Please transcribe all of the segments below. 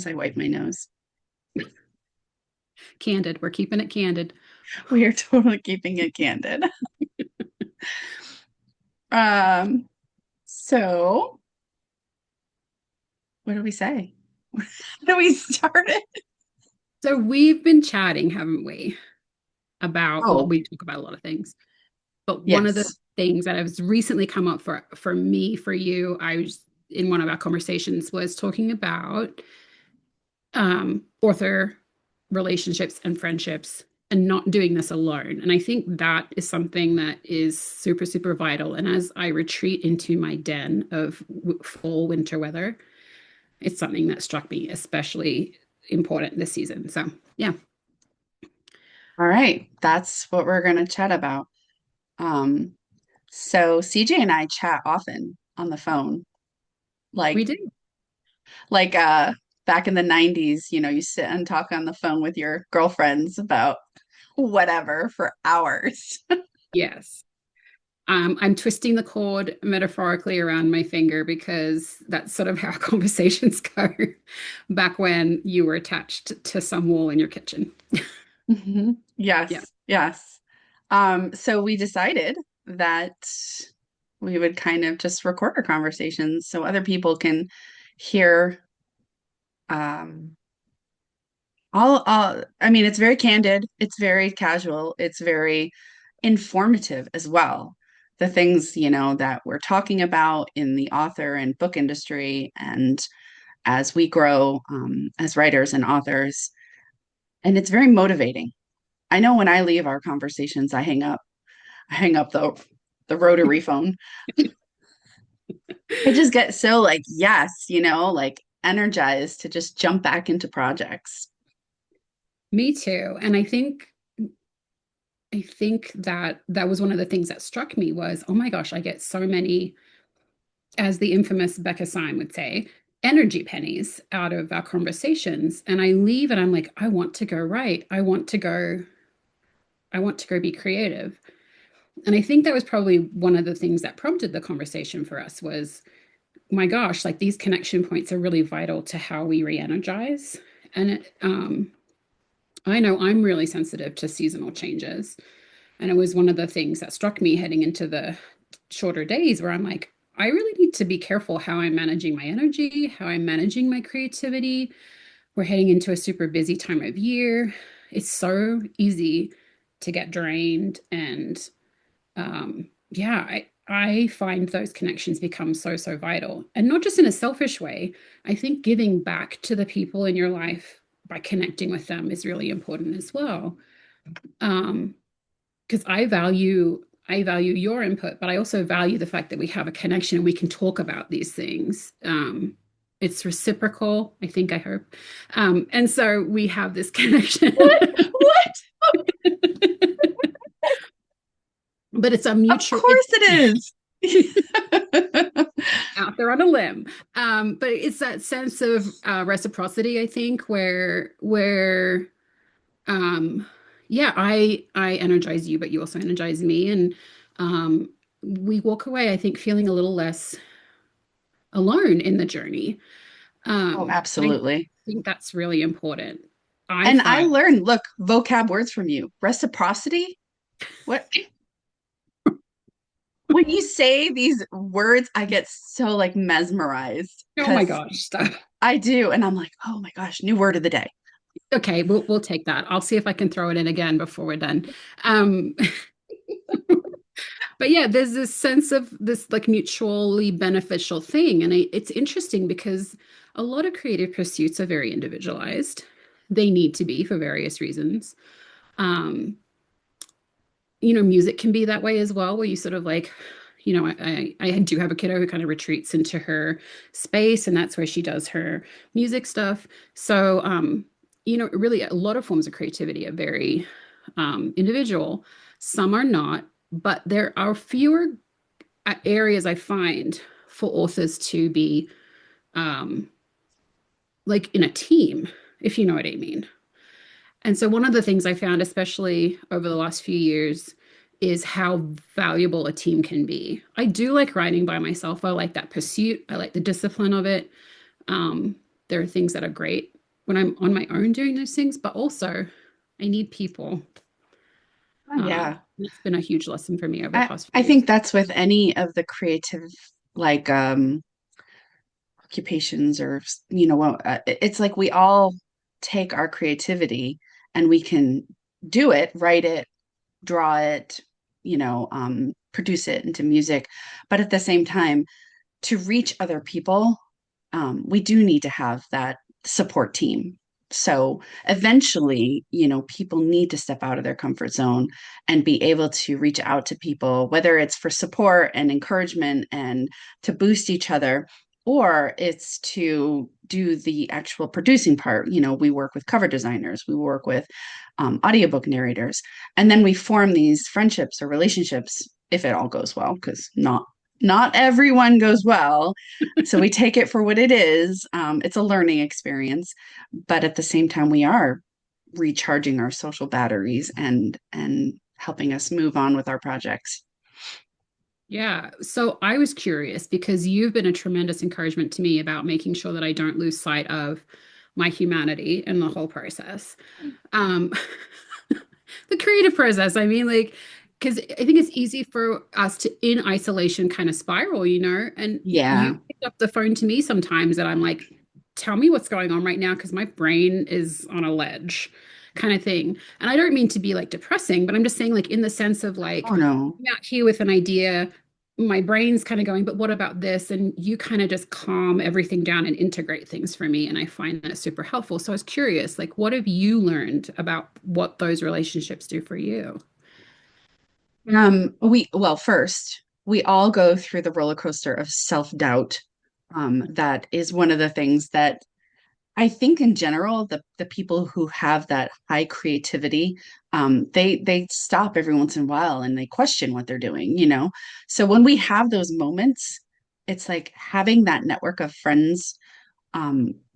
I wipe my nose. Candid. We're keeping it candid. We are totally keeping it candid. Um, so what do we say? How do we start it? So we've been chatting, haven't we, about, well, Oh, we talk about a lot of things, but one of the yes. things that has recently come up for me, for you, I was in one of our conversations was talking about author relationships and friendships and not doing this alone. And I think that is something that is super, super vital. And as I retreat into my den of fall, winter weather, it's something that struck me especially important this season. So, yeah, All right. That's what we're going to chat about. Um, so CJ and I chat often on the phone, we like do. like back in the 90s, you sit and talk on the phone with your girlfriends about whatever for hours. Yes. I'm twisting the cord metaphorically around my finger because that's sort of how conversations go back when you were attached to some wall in your kitchen. Mhm. Yeah. Yes, yes. So we decided that we would kind of just record our conversations so other people can hear um I mean, it's very candid, it's very casual, it's very informative as well. The things, that we're talking about in the author and book industry and as we grow as writers and authors. And it's very motivating. I know when I leave our conversations, I hang up the rotary phone. I just get so like, yes, like energized to just jump back into projects. Me too. And I think that that was one of the things that struck me was, oh my gosh, I get so many, as the infamous Becca Syme would say, energy pennies out of our conversations. And I leave and I'm like, I want to go write. I want to go be creative. And I think that was probably one of the things that prompted the conversation for us was, my gosh, like these connection points are really vital to how we re-energize. And I know I'm really sensitive to seasonal changes. And it was one of the things that struck me heading into the shorter days where I'm like, I really need to be careful how I'm managing my energy, how I'm managing my creativity. We're heading into a super busy time of year. It's so easy to get drained. And yeah, I find those connections become so, so vital. And not just in a selfish way. I think giving back to the people in your life by connecting with them is really important as well. Um, because I value your input, but I also value the fact that we have a connection and we can talk about these things. It's reciprocal, I think, I hope. And so we have this connection, What? What? but it's a Of mutual, course it is. out there on a limb. But it's that sense of reciprocity, I think, where um yeah, I energize you, but you also energize me. And um we walk away, I think, feeling a little less alone in the journey. Oh, And I absolutely. think that's really important. I And I find learned, look, vocab words from you. Reciprocity. What? When you say these words, I get so like mesmerized oh my because gosh, stop. I do. And I'm like, oh my gosh, new word of the day. Okay, we'll take that. I'll see if I can throw it in again before we're done. Um but yeah, there's this sense of this like mutually beneficial thing. And it's interesting because a lot of creative pursuits are very individualized. They need to be for various reasons. Um, music can be that way as well, where you sort of like, I do have a kiddo who kind of retreats into her space, and that's where she does her music stuff. So, really a lot of forms of creativity are very individual. Some are not, but there are fewer areas I find for authors to be um, like in a team, if you know what I mean. And so, one of the things I found, especially over the last few years, is how valuable a team can be. I do like writing by myself. I like that pursuit. I like the discipline of it. Um, there are things that are great. when I'm on my own doing those things, but also I need people. Oh, yeah. That's been a huge lesson for me over the past I few years. think that's with any of the creative like occupations or it's like we all take our creativity and we can do it, write it, draw it, produce it into music. But at the same time, to reach other people, we do need to have that support team. So eventually, people need to step out of their comfort zone and be able to reach out to people, whether it's for support and encouragement and to boost each other, or it's to do the actual producing part. We work with cover designers, we work with audiobook narrators, and then we form these friendships or relationships if it all goes well, because not everyone goes well. So we take it for what it is. It's a learning experience, but at the same time, we are recharging our social batteries and helping us move on with our projects. Yeah. So I was curious because you've been a tremendous encouragement to me about making sure that I don't lose sight of my humanity in the whole process. Um, the creative process. I mean, like, because I think it's easy for us to, in isolation, kind of spiral, and you Yeah. pick up the phone to me sometimes and I'm like, tell me what's going on right now because my brain is on a ledge kind of thing. And I don't mean to be like depressing, but I'm just saying, like, in the sense of Oh like, no. I'm out here with an idea. My brain's kind of going, but what about this? And you kind of just calm everything down and integrate things for me. And I find that super helpful. So I was curious, like, what have you learned about what those relationships do for you? First, we all go through the roller coaster of self-doubt. That is one of the things that I think in general, the people who have that high creativity, they stop every once in a while and they question what they're doing. So when we have those moments, it's like having that network of friends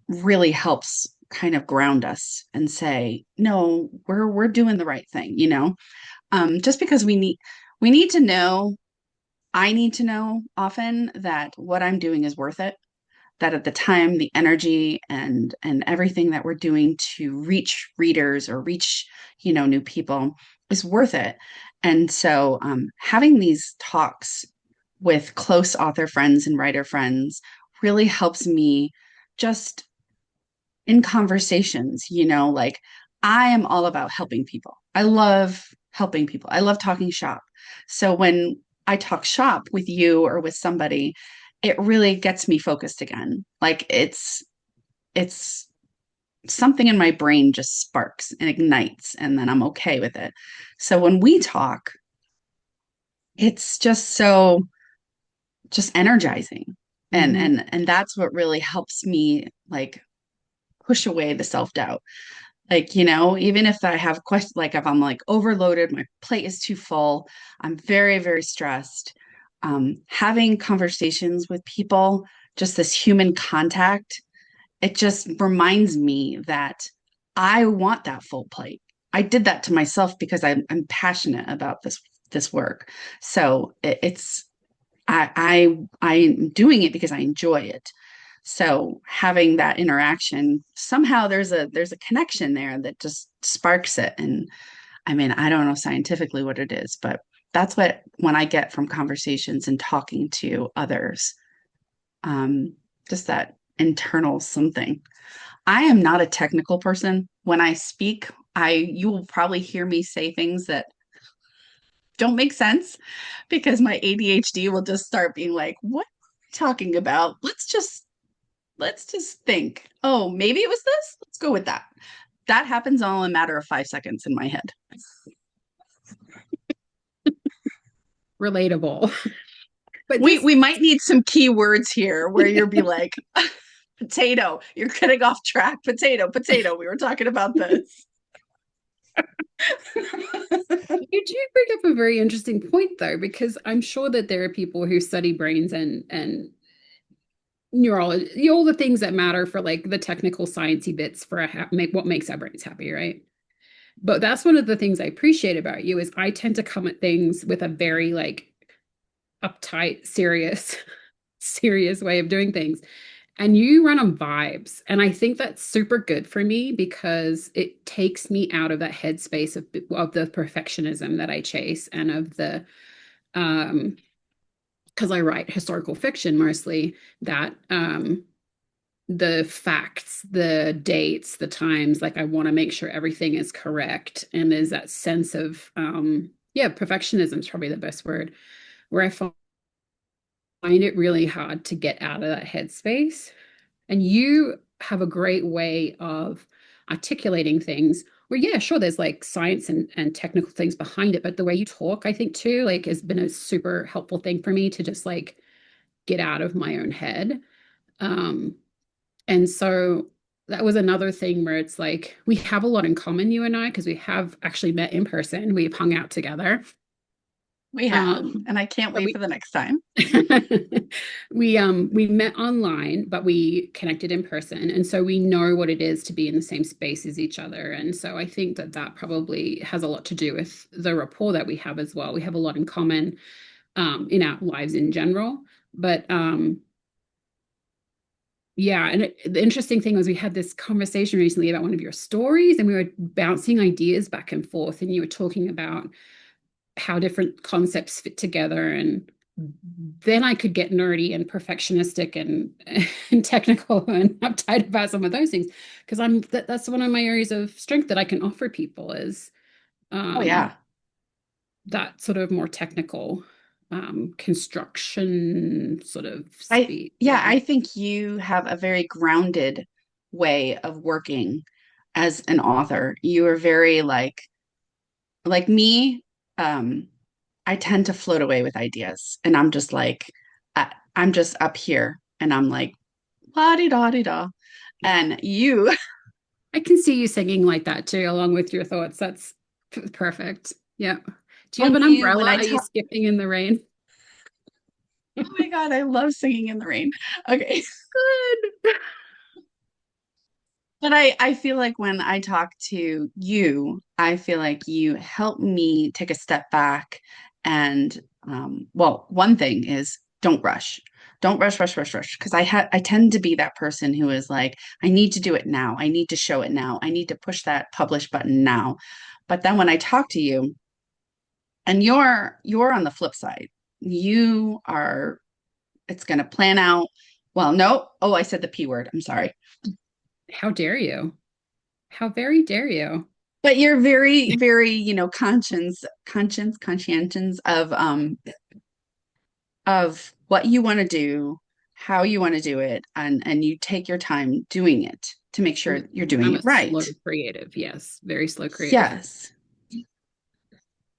really helps kind of ground us and say, no, we're doing the right thing. Just because we need to know, I need to know often that what I'm doing is worth it, that at the time the energy and everything that we're doing to reach readers or reach new people is worth it. And so having these talks with close author friends and writer friends really helps me just in conversations, like I am all about helping people. I love helping people. I love talking shop. So when I talk shop with you or with somebody, it really gets me focused again. Like it's something in my brain just sparks and ignites and then I'm okay with it. So when we talk, it's just energizing. And Hmm. and that's what really helps me like push away the self-doubt. Like, even if I have questions, like if I'm like overloaded, my plate is too full, I'm very, very stressed. Having conversations with people, just this human contact, it just reminds me that I want that full plate. I did that to myself because I'm passionate about this work. So it's I'm doing it because I enjoy it. So having that interaction, somehow there's a connection there that just sparks it. And I mean, I don't know scientifically what it is, but that's what when I get from conversations and talking to others, um, just that internal something. I am not a technical person. When I speak, you will probably hear me say things that don't make sense because my ADHD will just start being like, what are we talking about? Let's just think. Oh, maybe it was this. Let's go with that. That happens all in a matter of 5 seconds in my head. Relatable. But We this we might need some keywords here where you'll be like, potato, you're getting off track. Potato, potato. We were talking about this. You do bring up a very interesting point though, because I'm sure that there are people who study brains and neurology, all the things that matter for like the technical sciencey bits for make what makes our brains happy, right? But that's one of the things I appreciate about you is I tend to come at things with a very like uptight, serious, serious way of doing things. And you run on vibes. And I think that's super good for me because it takes me out of that headspace of the perfectionism that I chase and of the um because I write historical fiction mostly, that the facts, the dates, the times, like I want to make sure everything is correct. And there's that sense of yeah, perfectionism is probably the best word, where I find it really hard to get out of that headspace. And you have a great way of articulating things where, yeah, sure, there's like science and technical things behind it, but the way you talk, I think too, like has been a super helpful thing for me to just like get out of my own head. Um, and so that was another thing where it's like we have a lot in common, you and I, because we have actually met in person. We've hung out together. We have, Um, and I can't but wait for the next time. we met online, but we connected in person, and so we know what it is to be in the same space as each other. And so I think that that probably has a lot to do with the rapport that we have as well. We have a lot in common in our lives in general, but yeah, and the interesting thing was we had this conversation recently about one of your stories, and we were bouncing ideas back and forth, and you were talking about how different concepts fit together. And then I could get nerdy and perfectionistic and technical and uptight about some of those things because that's one of my areas of strength that I can offer people is Oh um, yeah. that sort of more technical construction sort of I speed. yeah, Yeah. I think you have a very grounded way of working as an author. You are very like me, I tend to float away with ideas and I'm just like I'm just up here and I'm like la di da di da. And you I can see you singing like that too, along with your thoughts. That's perfect. Yeah. Do you have and an you when umbrella? I Are you talk skipping in the rain? oh my God, I love singing in the rain. Okay. Good. But I feel like when I talk to you, I feel like you help me take a step back and well, one thing is don't rush. Don't rush. Because I tend to be that person who is like, I need to do it now. I need to show it now. I need to push that publish button now. But then when I talk to you, and you're on the flip side, you are it's gonna plan out. Well, no, oh, I said the P word. I'm sorry. How dare you? How very dare you? But you're very, very, conscientious of what you want to do, how you want to do it, and you take your time doing it to make sure you're doing I'm it a slow right. creative. Yes, very slow creative. Yes.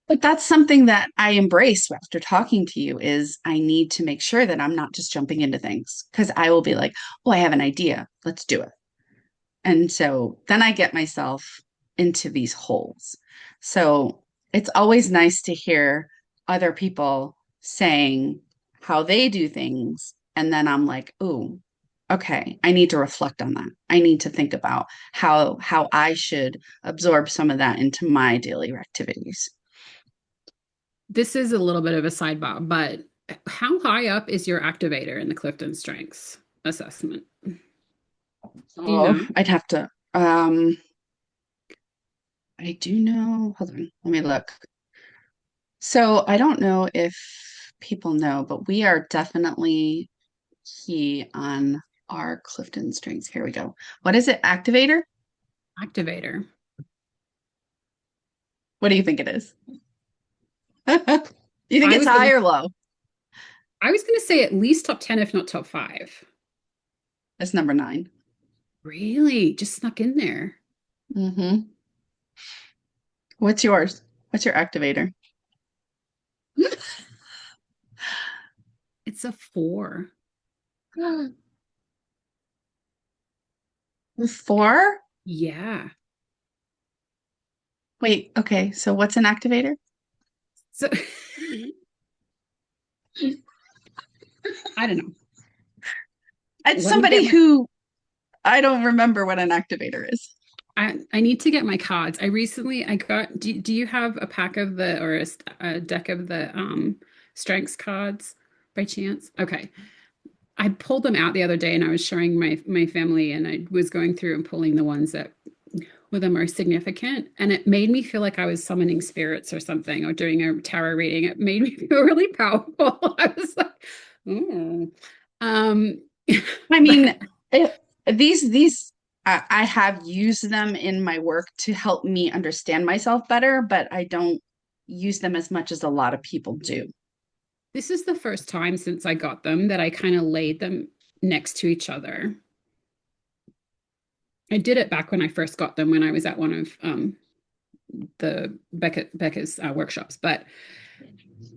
But that's something that I embrace after talking to you is I need to make sure that I'm not just jumping into things because I will be like, oh, I have an idea. Let's do it. And so then I get myself into these holes. So it's always nice to hear other people saying how they do things. And then I'm like, ooh, okay, I need to reflect on that. I need to think about how I should absorb some of that into my daily activities. This is a little bit of a sidebar, but how high up is your activator in the Clifton Strengths assessment? Do you Oh, know? I'd have to I do know. Hold on, let me look. So I don't know if people know, but we are definitely key on our Clifton strengths. Here we go. What is it? Activator? Activator. What do you think it is? You think I it's was gonna high or low? I was gonna say at least top 10, if not top five. It's number 9. Really? Just snuck in there. Mm-hmm. What's yours? What's your activator? It's a 4. 4? Yeah. Wait, okay. So what's an activator? So I don't know. It's Let me get somebody my who I don't remember what an activator is. I need to get my cards. I got do you have a pack of the or a deck of the strengths cards by chance? Okay. I pulled them out the other day and I was showing my family and I was going through and pulling the ones that were the most significant. And it made me feel like I was summoning spirits or something or doing a tarot reading. It made me feel really powerful. I was like, oh. Um, I but mean, these I have used them in my work to help me understand myself better, but I don't use them as much as a lot of people do. this is the first time since I got them that I kind of laid them next to each other. I did it back when I first got them when I was at one of the Becca's workshops, but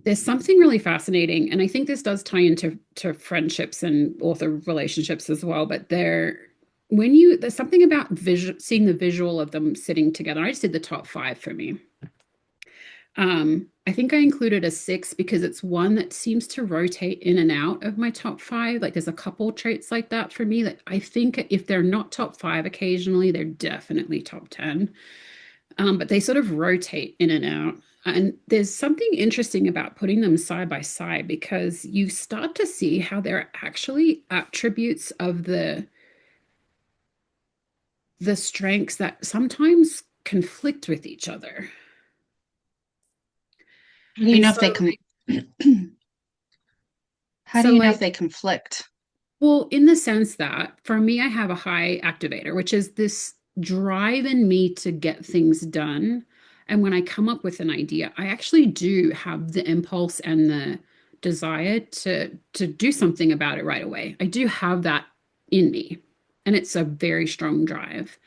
there's something really fascinating, and I think this does tie into friendships and author relationships as well. But there's something about seeing the visual of them sitting together. I just did the top five for me. I think I included a six because it's one that seems to rotate in and out of my top five. Like there's a couple traits like that for me that I think if they're not top five occasionally, they're definitely top 10. But they sort of rotate in and out. And there's something interesting about putting them side by side because you start to see how they're actually attributes of the strengths that sometimes conflict with each other. How do you And know if so, they can how do so you know if like, they conflict? well, in the sense that for me, I have a high activator, which is this drive in me to get things done. And when I come up with an idea, I actually do have the impulse and the desire to do something about it right away. I do have that in me, and it's a very strong drive.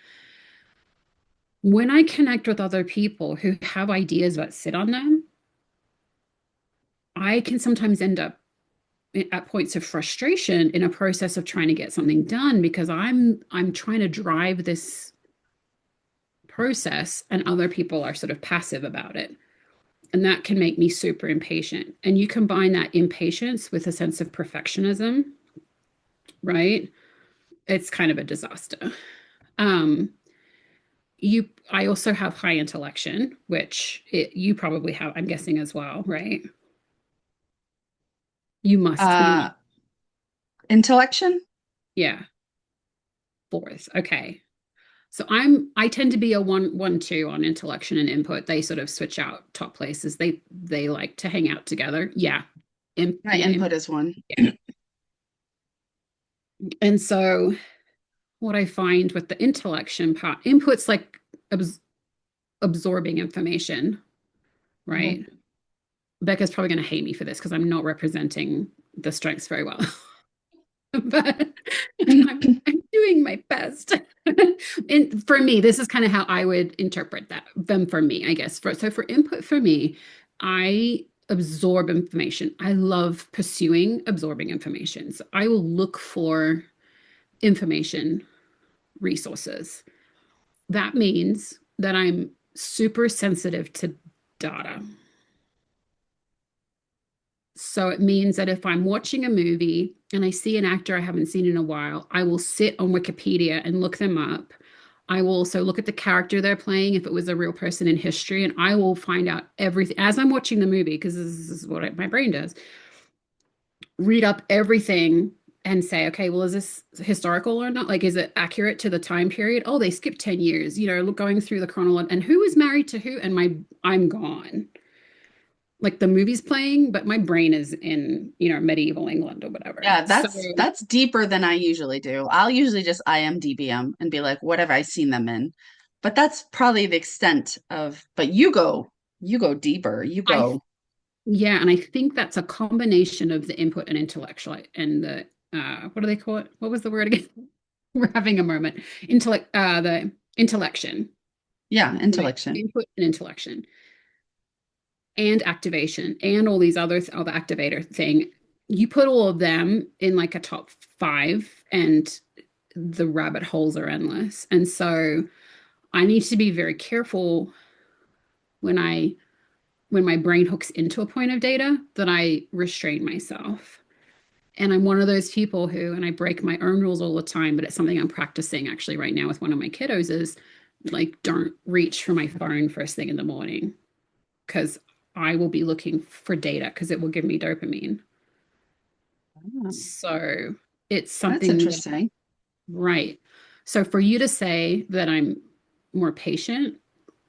When I connect with other people who have ideas that sit on them, I can sometimes end up at points of frustration in a process of trying to get something done because I'm trying to drive this process and other people are sort of passive about it. And that can make me super impatient. And you combine that impatience with a sense of perfectionism, right? It's kind of a disaster. Um, I also have high intellection, which you probably have, I'm guessing as well, right? You Uh must. Intellection? Yeah, fourth. Okay. So I tend to be a one two on intellection and input. They sort of switch out top places. They like to hang out together. Yeah. My Yeah, input is one. yeah. And so what I find with the intellection part, input's like absorbing information, right? Mhm. Becca's probably going to hate me for this because I'm not representing the strengths very well. But I'm doing my best. And for me, this is kind of how I would interpret them for me, I guess. So for input for me, I absorb information. I love pursuing absorbing information. So I will look for information resources. That means that I'm super sensitive to data. So it means that if I'm watching a movie and I see an actor I haven't seen in a while, I will sit on Wikipedia and look them up. I will also look at the character they're playing if it was a real person in history, and I will find out everything as I'm watching the movie because this is what my brain does. Read up everything and say, okay, well, is this historical or not? Like, is it accurate to the time period? Oh, they skipped 10 years, going through the chronology and who was married to who, and I'm gone. Like the movie's playing, but my brain is in, medieval England or whatever. Yeah, So that's deeper than I usually do. I'll usually just IMDb them and be like, what have I seen them in? But that's probably the extent of, but you go deeper. You I, go, yeah, and I think that's a combination of the input and intellectual and the, what do they call it? What was the word again? We're having a moment. The intellection, yeah, right? intellection. Input and intellection and activation and all these other activator thing. You put all of them in like a top five and the rabbit holes are endless. And so I need to be very careful when my brain hooks into a point of data that I restrain myself. And I'm one of those people who, and I break my own rules all the time, but it's something I'm practicing actually right now with one of my kiddos is like, don't reach for my phone first thing in the morning because I will be looking for data because it will give me dopamine. Oh, So it's that's something that, interesting. right. So for you to say that I'm more patient,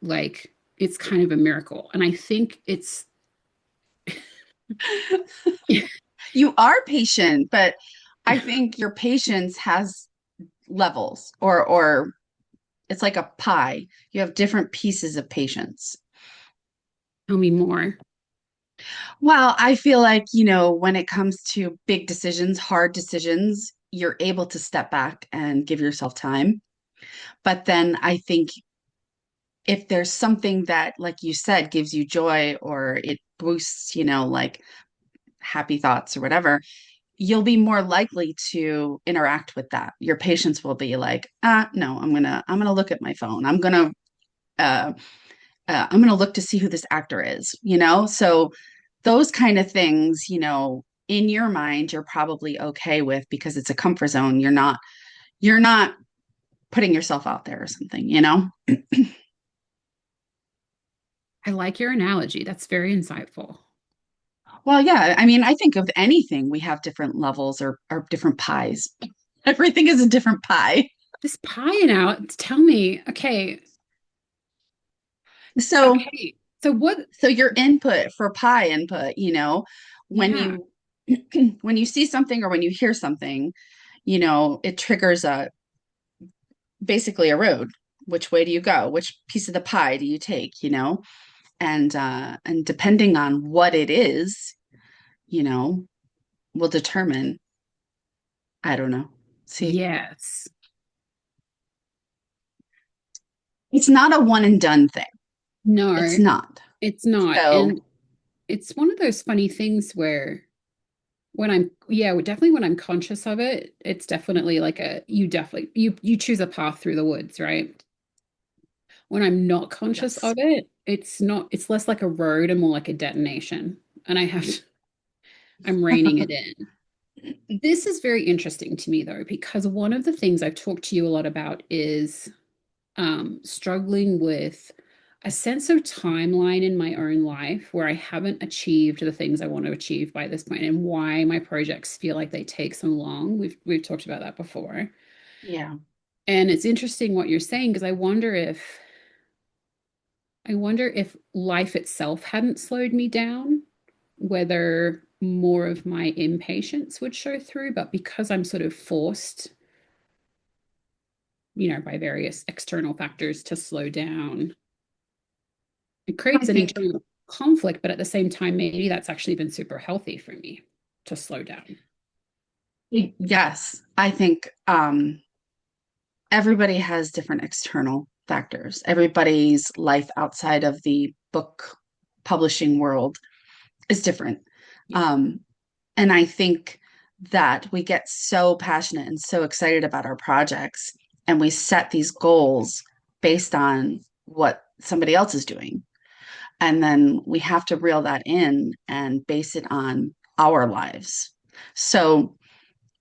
like it's kind of a miracle. And I think it's, You are patient, but I think your patience has levels or it's like a pie. You have different pieces of patience. tell me more. Well, I feel like, when it comes to big decisions, hard decisions, you're able to step back and give yourself time. But then I think if there's something that, like you said, gives you joy or it boosts, like happy thoughts or whatever, you'll be more likely to interact with that. Your patience will be like, no, I'm gonna look at my phone. Uh, I'm gonna look to see who this actor is, So those kind of things, in your mind, you're probably okay with because it's a comfort zone. You're not putting yourself out there or something. I like your analogy. That's very insightful. Well, yeah, I mean, I think of anything, we have different levels or different pies. Everything is a different pie. This pie now, tell me, So okay. So what, so your input for pie input, when yeah, you when you see something or when you hear something, it triggers a basically a road. Which way do you go? Which piece of the pie do you take? And depending on what it is, you know, will determine, I don't know. See, yes. it's not a one and done thing. It's No, not. it's not. So And it's one of those funny things where when I'm, yeah, definitely when I'm conscious of it, it's definitely like you choose a path through the woods, right? When I'm not conscious yes. of it, it's less like a road and more like a detonation. And I'm reining it in. This is very interesting to me though, because one of the things I've talked to you a lot about is struggling with a sense of timeline in my own life where I haven't achieved the things I want to achieve by this point and why my projects feel like they take so long. We've talked about that before. Yeah. And it's interesting what you're saying because I wonder if life itself hadn't slowed me down, whether more of my impatience would show through, but because I'm sort of forced, by various external factors to slow down, it I creates an think, internal conflict, but at the same time, maybe that's actually been super healthy for me to slow down. yes, I think everybody has different external factors. Everybody's life outside of the book publishing world is different. Yeah. Um, and I think that we get so passionate and so excited about our projects, and we set these goals based on what somebody else is doing. And then we have to reel that in and base it on our lives. So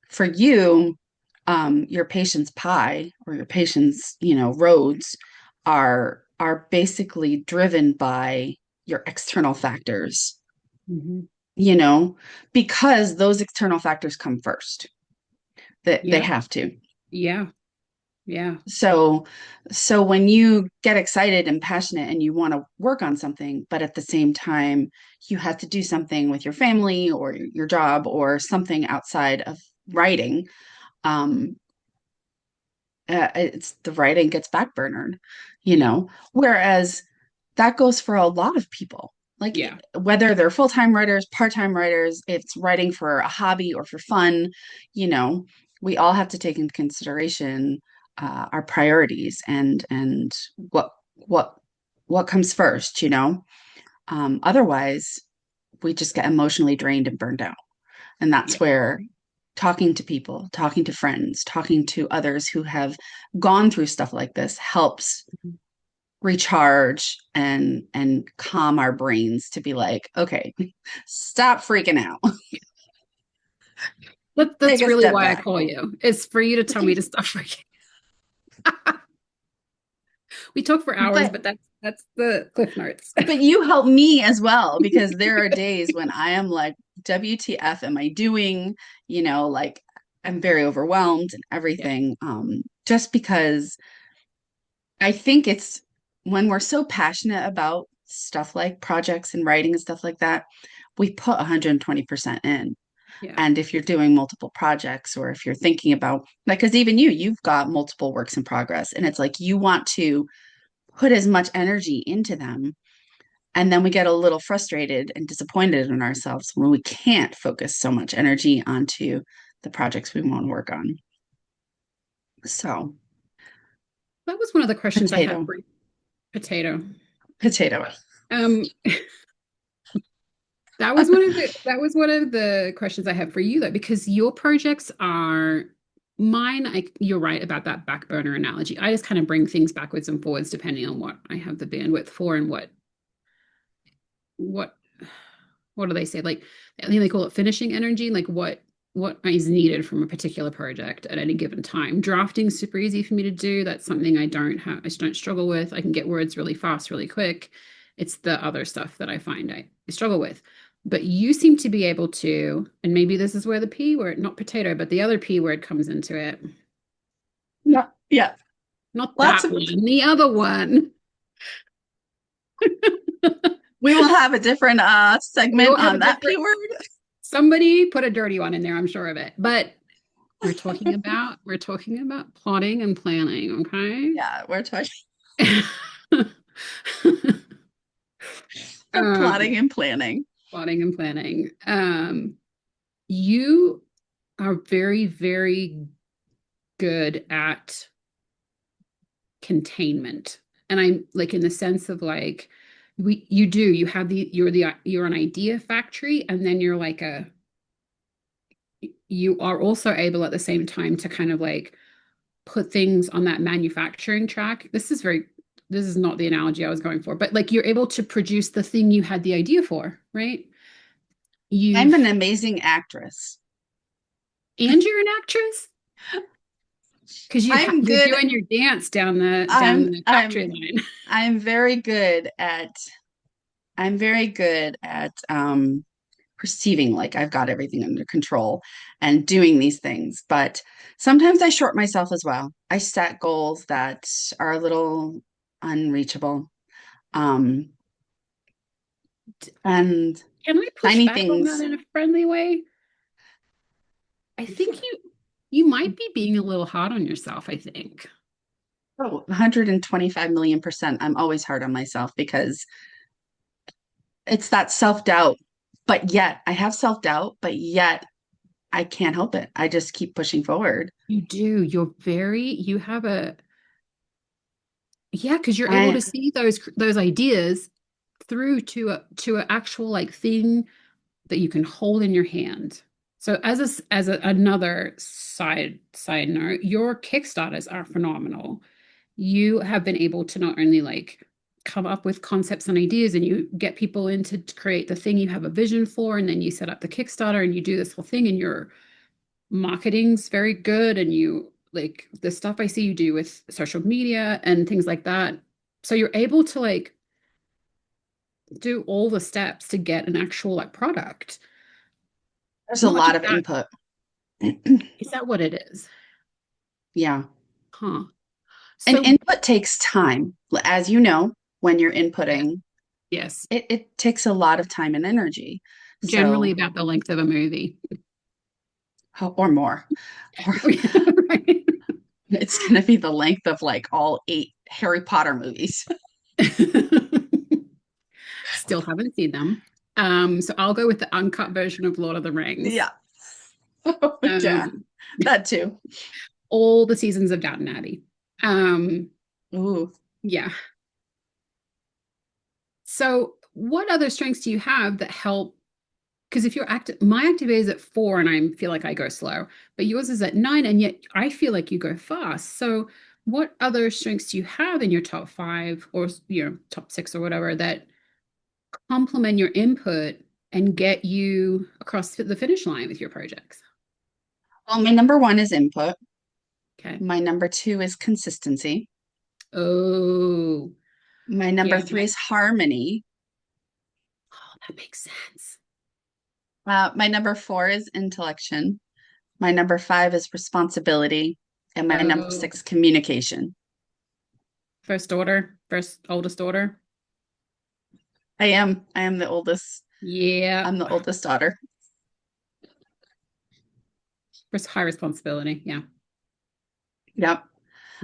for you, your patient's pie or your patient's, roads are basically driven by your external factors, Mhm. you know, because those external factors come first. That they Yeah. have to. Yeah. Yeah. So when you get excited and passionate and you want to work on something, but at the same time you have to do something with your family or your job or something outside of writing, um, it's the writing gets backburnered, Yeah. whereas that goes for a lot of people. Like Yeah. whether they're full-time writers, part-time writers, it's writing for a hobby or for fun, you know, we all have to take into consideration our priorities and what what comes first. Otherwise, we just get emotionally drained and burned out. And that's Yeah. where talking to people, talking to friends, talking to others who have gone through stuff like this helps Mhm. recharge and calm our brains to be like, okay, stop freaking out. Take That's a really step why I back. call you. It's for you to tell me to stop freaking. We talk for hours, But but that's the cliff notes. but you help me as well because there are days when I am like WTF am I doing? Like I'm very overwhelmed and Yeah. everything. Just because I think it's when we're so passionate about stuff like projects and writing and stuff like that, we put 120% in. Yeah. And if you're doing multiple projects or if you're thinking about, like, because even you've got multiple works in progress, and it's like you want to put as much energy into them. And then we get a little frustrated and disappointed in ourselves when we can't focus so much energy onto the projects we want to work on. So, That was one of the questions I had potato, for you. Potato. potato. Um, that was one of the questions I have for you though, because your projects are mine. You're right about that back burner analogy. I just kind of bring things backwards and forwards depending on what I have the bandwidth for and what what do they say? Like I think they call it finishing energy, like what is needed from a particular project at any given time. Drafting's super easy for me to do. That's something I just don't struggle with. I can get words really fast, really quick. It's the other stuff that I find I struggle with. But you seem to be able to, and maybe this is where the P word, not potato, but the other P word comes into it. Yeah, yeah. Not Lots that of. one, the other one. We will have a different We segment all have on a that P different, word. somebody put a dirty one in there, I'm sure of it. But we're talking about plotting and planning, okay? Yeah, we're talking um, plotting and planning. plotting and planning. You are very, very good at containment. And I'm like in the sense of like you have you're an idea factory, and then you're like a you are also able at the same time to kind of like put things on that manufacturing track. This is not the analogy I was going for, but like you're able to produce the thing you had the idea for, right? I'm You've an amazing actress. and you're an actress because I'm you're good. doing your dance down I'm the I'm factory line. I'm very good at I'm very good at perceiving like I've got everything under control and doing these things. But sometimes I short myself as well. I set goals that are a little unreachable. Um, and Can I push tiny back on that things. in a friendly way? I think you might be being a little hard on yourself, I think. Oh, 125 million%. I'm always hard on myself because it's that self-doubt. But yet I have self-doubt, but yet I can't help it. I just keep pushing forward. You do. You have a yeah, because you're able to I see those ideas through to an actual like thing that you can hold in your hand. So another side note, your Kickstarters are phenomenal. You have been able to not only like come up with concepts and ideas and you get people in to create the thing you have a vision for, and then you set up the Kickstarter and you do this whole thing and your marketing's very good and you like the stuff I see you do with social media and things like that. So you're able to like do all the steps to get an actual like product. There's a Not lot just of that. input. Is that what it is? Yeah. Huh. And So input takes time. As you know, when you're yes, inputting, yes. it takes a lot of time and energy. Generally So, about the length of a movie. or more. Or Right. it's going to be the length of like all 8 Harry Potter movies. Still haven't seen them. So I'll go with the uncut version of Lord of the Rings. Yeah. Yeah. Um, That too. all the seasons of Downton Abbey. Um, Ooh. yeah. So what other strengths do you have that help? Because if you're active, my activity is at 4 and I feel like I go slow, but yours is at 9 and yet I feel like you go fast. So what other strengths do you have in your top 5 or top 6 or whatever that complement your input and get you across the finish line with your projects? Well, my number one is input. Okay. My number two is consistency. Oh, My yeah. number three is harmony. Oh, that makes sense. My number four is intellection. My number five is responsibility. And my number Oh, six, communication. first daughter, first oldest daughter. I am the oldest. Yeah. I'm the oldest daughter. First high responsibility. Yeah. Yep.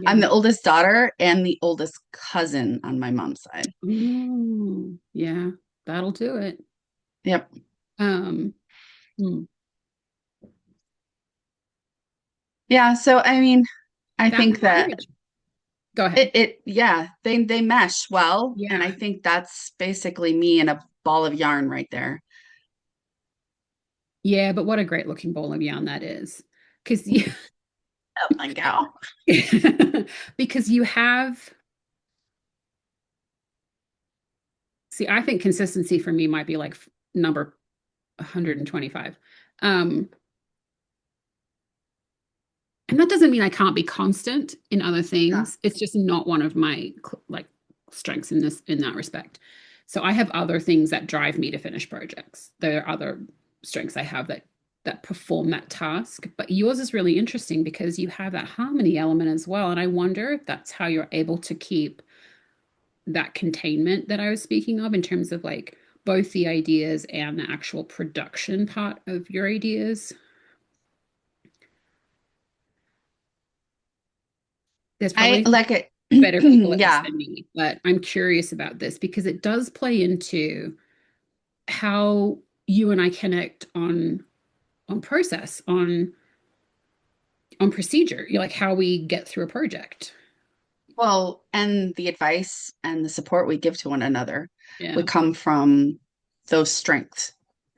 I'm Yeah. the oldest daughter and the oldest cousin on my mom's side. Yeah. That'll do it. Yep. Um, hmm. Yeah. So, I mean, I That think that marriage. Go ahead. yeah, they mesh well. And I Yeah. think that's basically me in a ball of yarn right there. Yeah, but what a great looking ball of yarn that is. Because you, Oh my God. because you have, see, I think consistency for me might be like number 125. Um, and that doesn't mean I can't be constant in other Yeah. things. It's just not one of my like strengths in this in that respect. So I have other things that drive me to finish projects. There are other strengths I have that perform that task. But yours is really interesting because you have that harmony element as well. And I wonder if that's how you're able to keep that containment that I was speaking of in terms of like both the ideas and the actual production part of your ideas. There's I probably like it. better people at this Yeah. than me, but I'm curious about this because it does play into how you and I connect on process, on procedure, like how we get through a project. Well, and the advice and the support we give to one another Yeah, would come from those strengths.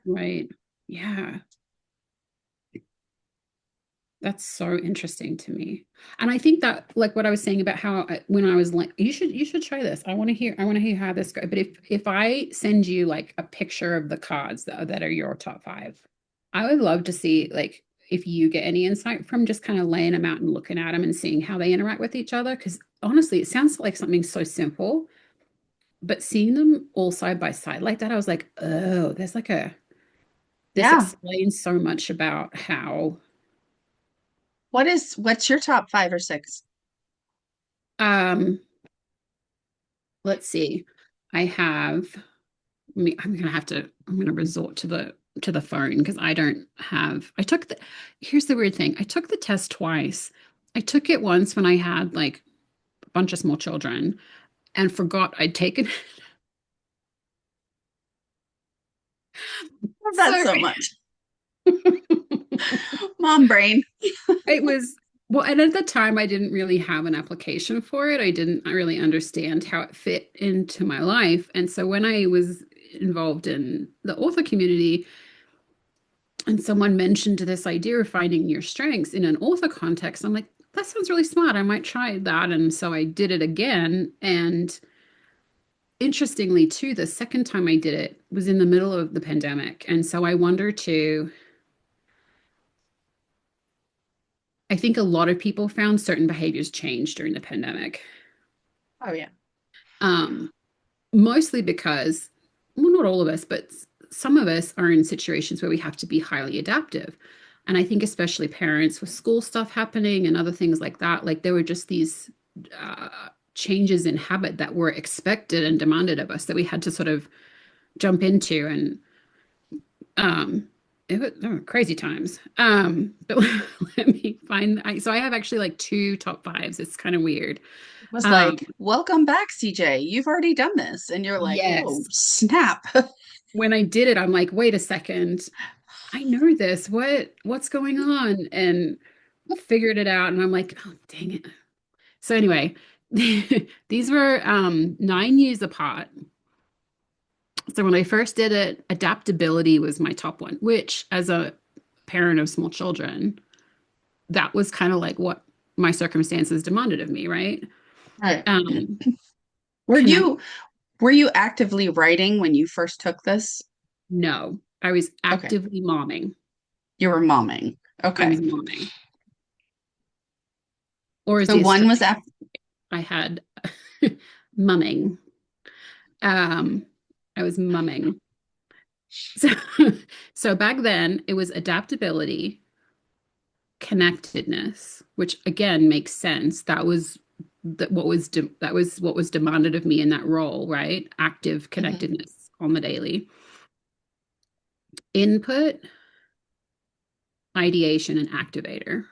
right. Yeah. That's so interesting to me. And I think that like what I was saying about how when I was like you should try this. I want to hear how this goes. But if I send you like a picture of the cards that are your top 5, I would love to see like if you get any insight from just kind of laying them out and looking at them and seeing how they interact with each other because honestly, it sounds like something so simple, but seeing them all side by side like that I was like, "Oh, there's like a this Yeah. explains so much about how What's your top five or six? um let's see. I have, I'm gonna resort to the phone because I don't have, here's the weird thing. I took the test twice. I took it once when I had like a bunch of small children and forgot I'd taken it. Love that So so much. Mom brain. it was, well, and at the time I didn't really have an application for it. I didn't really understand how it fit into my life. And so when I was involved in the author community, and someone mentioned this idea of finding your strengths in an author context, I'm like, that sounds really smart. I might try that. And so I did it again. And interestingly, too, the second time I did it was in the middle of the pandemic. And so I wonder too, I think a lot of people found certain behaviors change during the pandemic. Oh yeah. Um, Mostly because, well, not all of us, but some of us are in situations where we have to be highly adaptive. And I think, especially parents with school stuff happening and other things like that, like there were just these changes in habit that were expected and demanded of us that we had to sort of jump into. And um, they were crazy times. But let me find, so I have actually like two top fives. It's kind of weird. Was Um, like, welcome back, CJ. You've already done this. And you're like, whoa, yes. snap. When I did it, I'm like, wait a second. I know this. What's going on? And I figured it out and I'm like, oh dang it. So anyway, these were 9 years apart. So when I first did it, adaptability was my top one, which as a parent of small children, that was kind of like what my circumstances demanded of me, right? Right. Um, Were Connect, you were you actively writing when you first took this? no, I was Okay. actively momming. You were momming. I was Okay. momming. Or as So the one Australian was after. I had mumming. Um, I was mumming. So, so back then it was adaptability, connectedness, which again makes sense. That was what was demanded of me in that role, right? Active Mhm. connectedness on the daily. Input, ideation, and activator.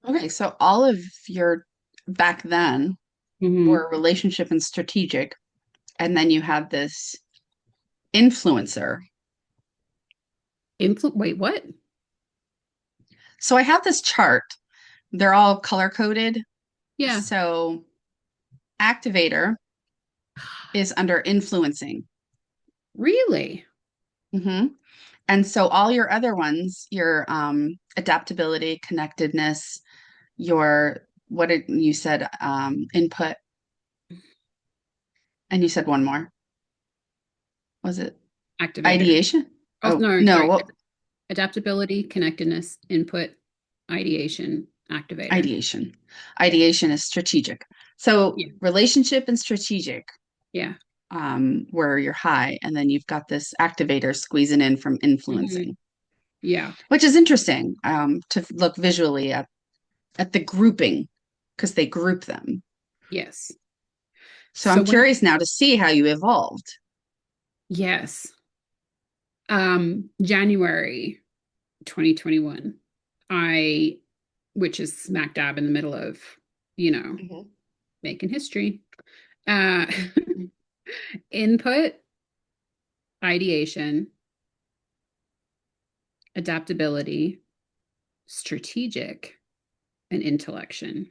Okay, so all of your back then Hmm. were relationship and strategic, and then you had this influencer. Wait, what? So I have this chart. They're all color coded. Yeah, So activator is under influencing. really? Hmm. And so all your other ones, your adaptability, connectedness, your what did you said input, and you said one more. Was it Activator. ideation? Oh, Oh, no, no, sorry. what Adaptability, connectedness, input, ideation, activator. ideation. Yeah. Ideation is strategic. So Yeah. relationship and strategic Yeah. where you're high, and then you've got this activator squeezing in from Hmm. influencing, Yeah. which is interesting to look visually at the grouping because they group them. Yes. So So I'm when, curious now to see how you evolved. yes, January 2021, I, which is smack dab in the middle of, you know, Mhm. making history. Uh, input, ideation, adaptability, strategic, and intellection.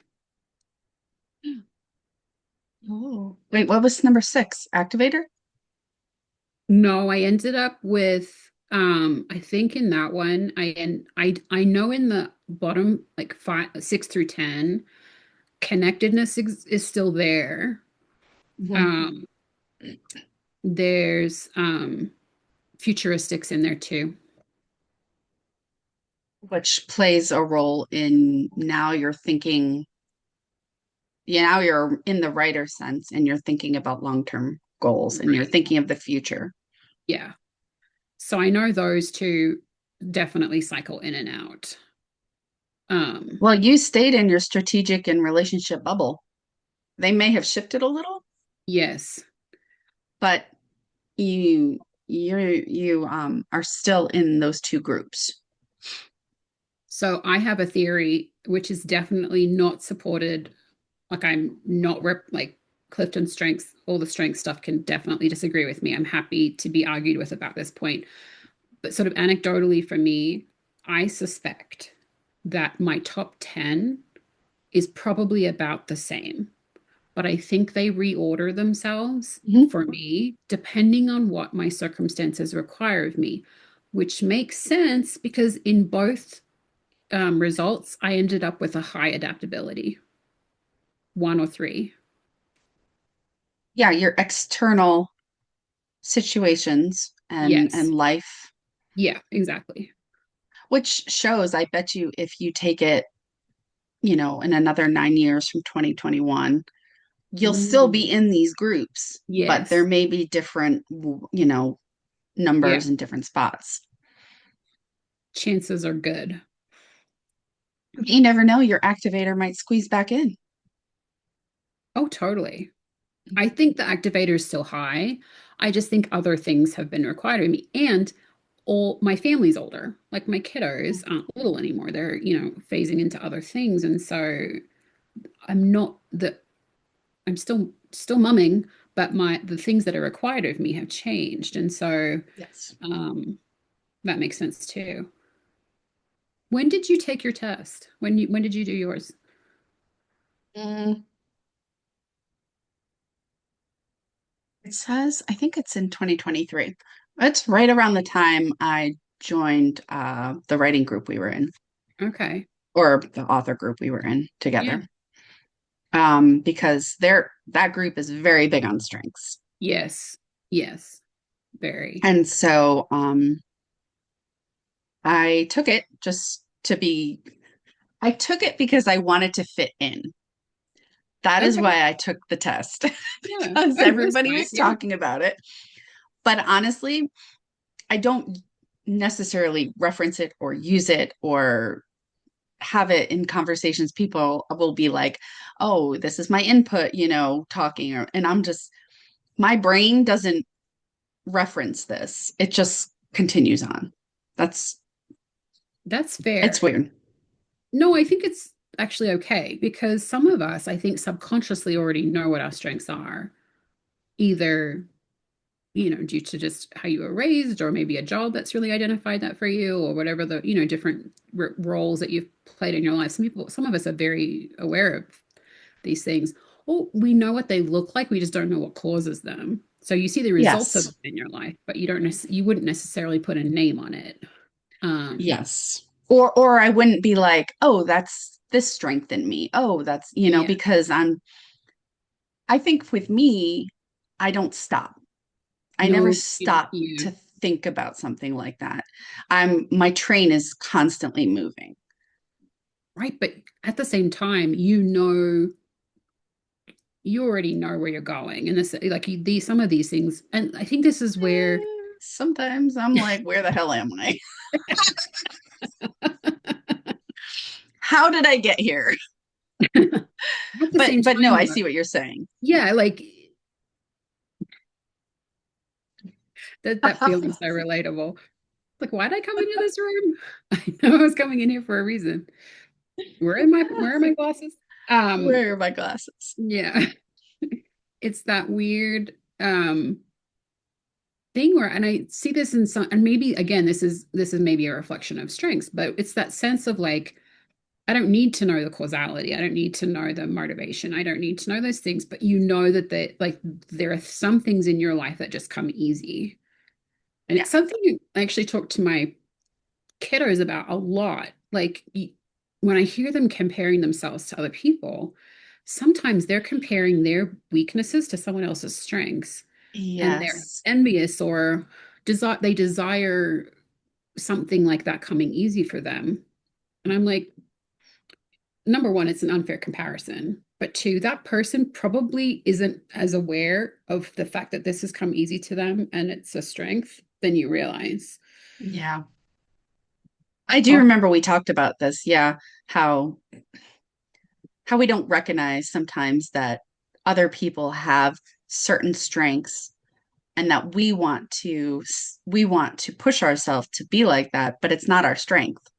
Oh. Wait, what was number six? Activator? No, I ended up with I think in that one I know in the bottom like five, 6 through 10, connectedness is still there. Mhm. Um there's futuristics in there too. Which plays a role in now you're thinking, yeah, now you're in the writer sense and you're thinking about long-term goals and you're Right. thinking of the future. Yeah. So I know those two definitely cycle in and out. Um Well, you stayed in your strategic and relationship bubble. They may have shifted a little, yes. but you are still in those two groups. So I have a theory which is definitely not supported. Like I'm not like CliftonStrengths, all the strength stuff can definitely disagree with me. I'm happy to be argued with about this point. But sort of anecdotally for me, I suspect that my top 10 is probably about the same. But I think they reorder themselves Mhm. for me depending on what my circumstances require of me, which makes sense because in both results, I ended up with a high adaptability, 1 or 3. Yeah, your external situations and Yes. life, Yeah, exactly. which shows, I bet you, if you take it, in another 9 years from 2021, you'll still be Mm, in these groups, but there yes. may be different, Yeah. numbers in different spots. Chances are good. You never know, your activator might squeeze back in. Oh, totally. I think the activator is still high. I just think other things have been required of me. And all my family's older. Like my kiddos aren't little anymore. They're, phasing into other things. And so I'm not the I'm still mumming, but the things that are required of me have changed. And so Yes. um that makes sense too. When did you take your test? When did you do yours? Mm, it says, I think it's in 2023. It's right around the time I joined the writing group we were in, Okay. or the author group we were in Yeah. together. Because that group is very big on strengths. Yes. Yes. Very. And so I took it just to be, I took it because I wanted to fit in. That is Okay. why I took the test Yeah. because Oh, that's everybody fine. was Yeah. talking about it. But honestly, I don't necessarily reference it or use it or have it in conversations. People will be like, oh, this is my input, talking. And I'm just, my brain doesn't reference this. It just continues on. That's, That's it's fair. weird. No, I think it's actually okay because some of us, I think, subconsciously already know what our strengths are, either, due to just how you were raised, or maybe a job that's really identified that for you, or whatever the, different roles that you've played in your life. Some of us are very aware of these things. Well, we know what they look like, we just don't know what causes them. So you see the results of Yes. it in your life, but you wouldn't necessarily put a name on it. Um, Yes. Or I wouldn't be like, oh, that's this strength in me. Oh, that's, yeah. because I think with me, I don't stop. I never No, stop yeah. to think about something like that. My train is constantly moving. Right. But at the same time, you already know where you're going. And this, like these, some of these things, and I think this is where, Sometimes I'm like, where the hell am I? How did I get here? at the same But no, time, I though, see what you're saying. yeah, like that feeling's so relatable. Like, why did I come into this room? I know I was coming in here for a reason. Where are my glasses? Um, Where are my glasses? yeah. It's that weird thing where, and I see this in some, and maybe again, this is maybe a reflection of strengths, but it's that sense of like, I don't need to know the causality. I don't need to know the motivation. I don't need to know those things, but you know that like there are some things in your life that just come easy. And Yeah. it's something I actually talk to my kiddos about a lot. Like when I hear them comparing themselves to other people, sometimes they're comparing their weaknesses to someone else's strengths, and they're Yes. envious or desire something like that coming easy for them. And I'm like, number one, it's an unfair comparison. But two, that person probably isn't as aware of the fact that this has come easy to them and it's a strength than you realize. Yeah. I do Oh, remember we talked about this. Yeah. How how we don't recognize sometimes that other people have certain strengths and that we want to push ourselves to be like that, but it's not our strength.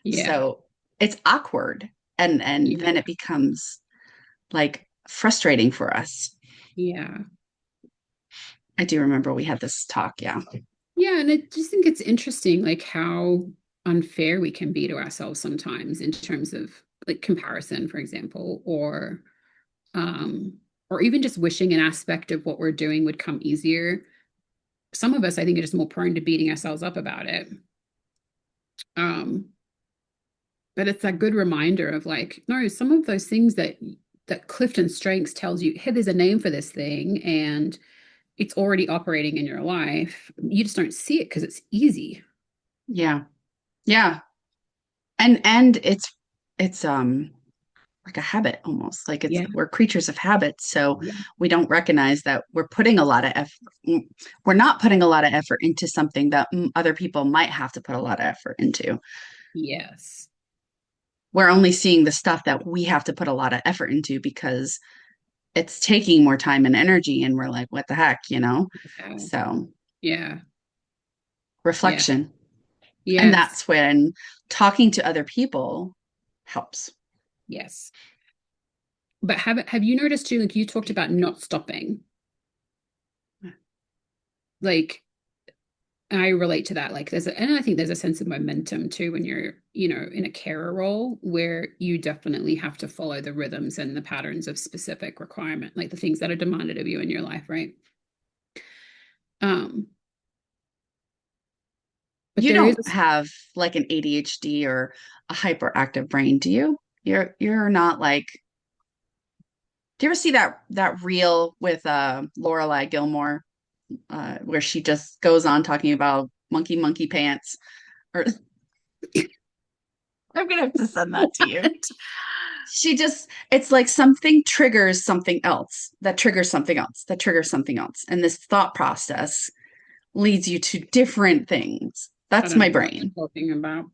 yeah. So it's awkward, and then Yeah. it becomes like frustrating for us. Yeah. I do remember we had this talk. Yeah. Yeah. And I just think it's interesting, like how unfair we can be to ourselves sometimes in terms of like comparison, for example, um, or even just wishing an aspect of what we're doing would come easier. Some of us, I think, are just more prone to beating ourselves up about it. Um, but it's a good reminder of like, no, some of those things that CliftonStrengths tells you, hey, there's a name for this thing, and it's already operating in your life. You just don't see it because it's easy. Yeah. Yeah. And it's like a habit almost. Like it's Yeah. we're creatures of habit. So Yeah. we don't recognize that we're putting a lot of effort. We're not putting a lot of effort into something that other people might have to put a lot of effort into. Yes. We're only seeing the stuff that we have to put a lot of effort into because it's taking more time and energy. And we're like, what the heck? Yeah. So Yeah. Yeah. reflection. And Yes. that's when talking to other people helps. Yes. But have you noticed too, like you talked about not stopping. Like I relate to that. Like and I think there's a sense of momentum too when you're, in a carer role where you definitely have to follow the rhythms and the patterns of specific requirement, like the things that are demanded of you in your life, right? Um, but You there is, don't have like an ADHD or a hyperactive brain, do you? You're not like, do you ever see that reel with Lorelai Gilmore where she just goes on talking about monkey pants or I'm gonna have to send that to you. She just, it's like something triggers something else that triggers something else that triggers something else. And this thought process leads you to different things. I That's don't my know what brain. you're talking about.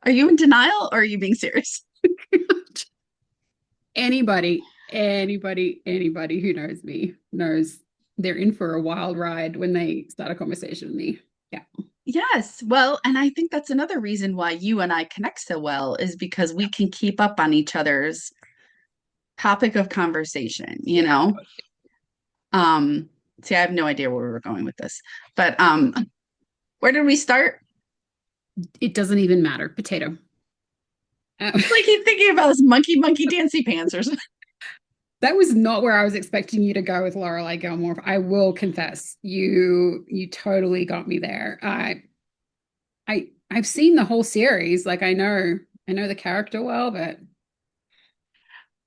Are you in denial or are you being serious? Anybody who knows me knows they're in for a wild ride when they start a conversation with me. Yeah, Yes. Well, and I think that's another reason why you and I connect so well is because we can keep up on each other's topic of conversation, you yeah. know? Um, See, I have no idea where we were going with this, but where did we start? It doesn't even matter. Potato. Uh, Like he's thinking about this monkey dancy pants or something. that was not where I was expecting you to go with Lorelai Gilmore. I will confess, you totally got me there. I've seen the whole series. Like I know the character well, but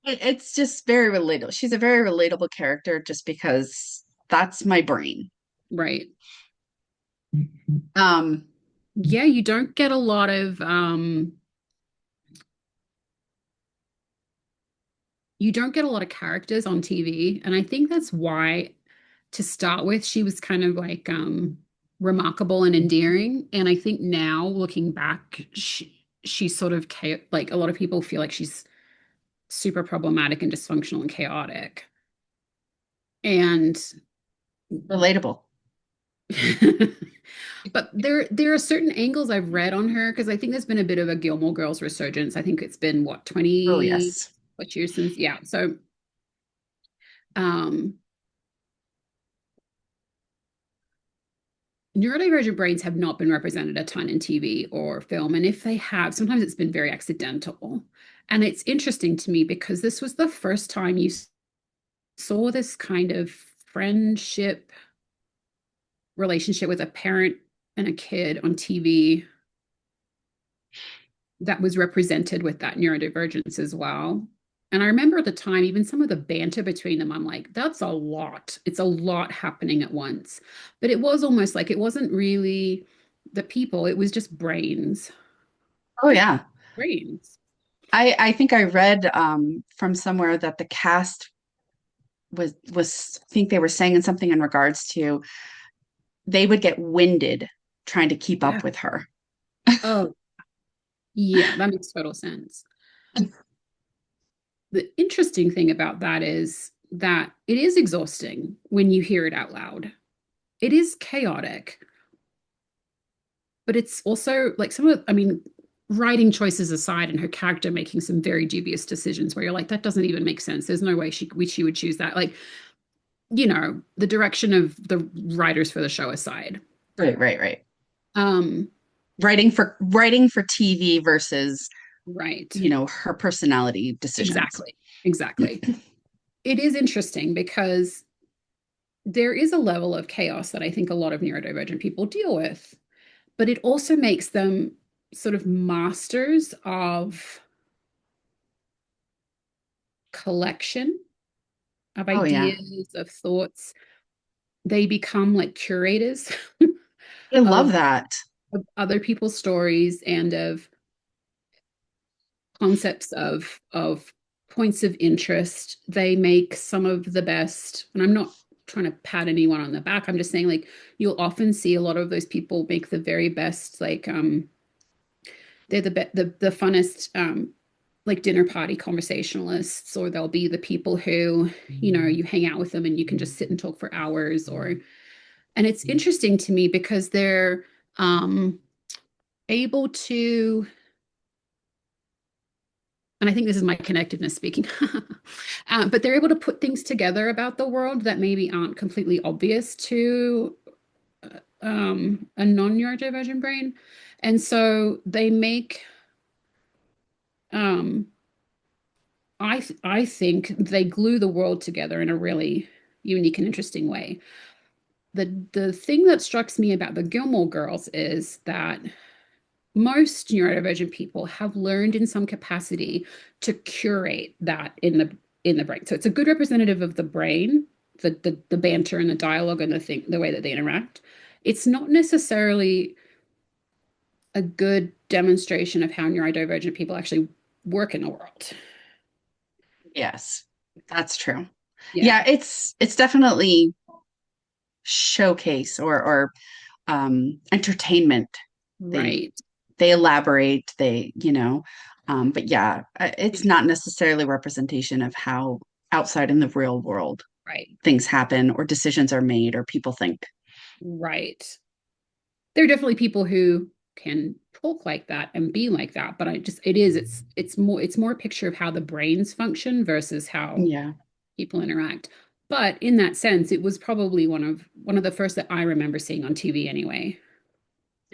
It's just very relatable. She's a very relatable character just because that's my brain. right. Um, Yeah, you don't get a lot of characters on TV, and I think that's why to start with she was kind of like remarkable and endearing, and I think now looking back she's sort of like a lot of people feel like she's super problematic and dysfunctional and chaotic. And Relatable. but there are certain angles I've read on her because I think there's been a bit of a Gilmore Girls resurgence. I think it's been what Oh, 20 yes. what years since, yeah. So um neurodivergent brains have not been represented a ton in TV or film, and if they have, sometimes it's been very accidental. And it's interesting to me because this was the first time you saw this kind of friendship relationship with a parent and a kid on TV that was represented with that neurodivergence as well. And I remember at the time, even some of the banter between them, I'm like, that's a lot. It's a lot happening at once. But it was almost like it wasn't really the people, it was just brains. Oh, yeah. Brains. I think I read from somewhere that the cast was I think they were saying something in regards to they would get winded trying to keep Yeah. up with her. Oh, yeah, that makes total sense. The interesting thing about that is that it is exhausting when you hear it out loud. It is chaotic, but it's also like I mean, writing choices aside and her character making some very dubious decisions where you're like, that doesn't even make sense. There's no way she would choose that. Like, the direction of the writers for the show aside. Right, right, right. Um, Writing for TV versus, right. her personality decisions. Exactly. Exactly. It is interesting because there is a level of chaos that I think a lot of neurodivergent people deal with, but it also makes them sort of masters of collection of Oh, yeah. ideas, of thoughts. They become like curators I love of, that. of other people's stories and of concepts of points of interest. They make some of the best, and I'm not trying to pat anyone on the back. I'm just saying like you'll often see a lot of those people make the very best like they're the funnest like dinner party conversationalists, or they'll be the people who, you hang out with them and you can just sit and talk for hours. Or and it's interesting to me because they're um able to, and I think this is my connectiveness speaking, but they're able to put things together about the world that maybe aren't completely obvious to a non-neurodivergent brain. And so they make um I think they glue the world together in a really unique and interesting way. The thing that strikes me about the Gilmore Girls is that most neurodivergent people have learned in some capacity to curate that in the brain. So it's a good representative of the brain, the banter and the dialogue and the way that they interact. It's not necessarily a good demonstration of how neurodivergent people actually work in the world. Yes, that's true. Yeah, Yeah, it's definitely showcase or entertainment. They right, they elaborate, but yeah, it's not necessarily representation of how outside in the real world right, things happen or decisions are made or people think. right. There are definitely people who can talk like that and be like that, but it's more a picture of how the brains function versus how Yeah. people interact. But in that sense, it was probably one of the first that I remember seeing on TV anyway.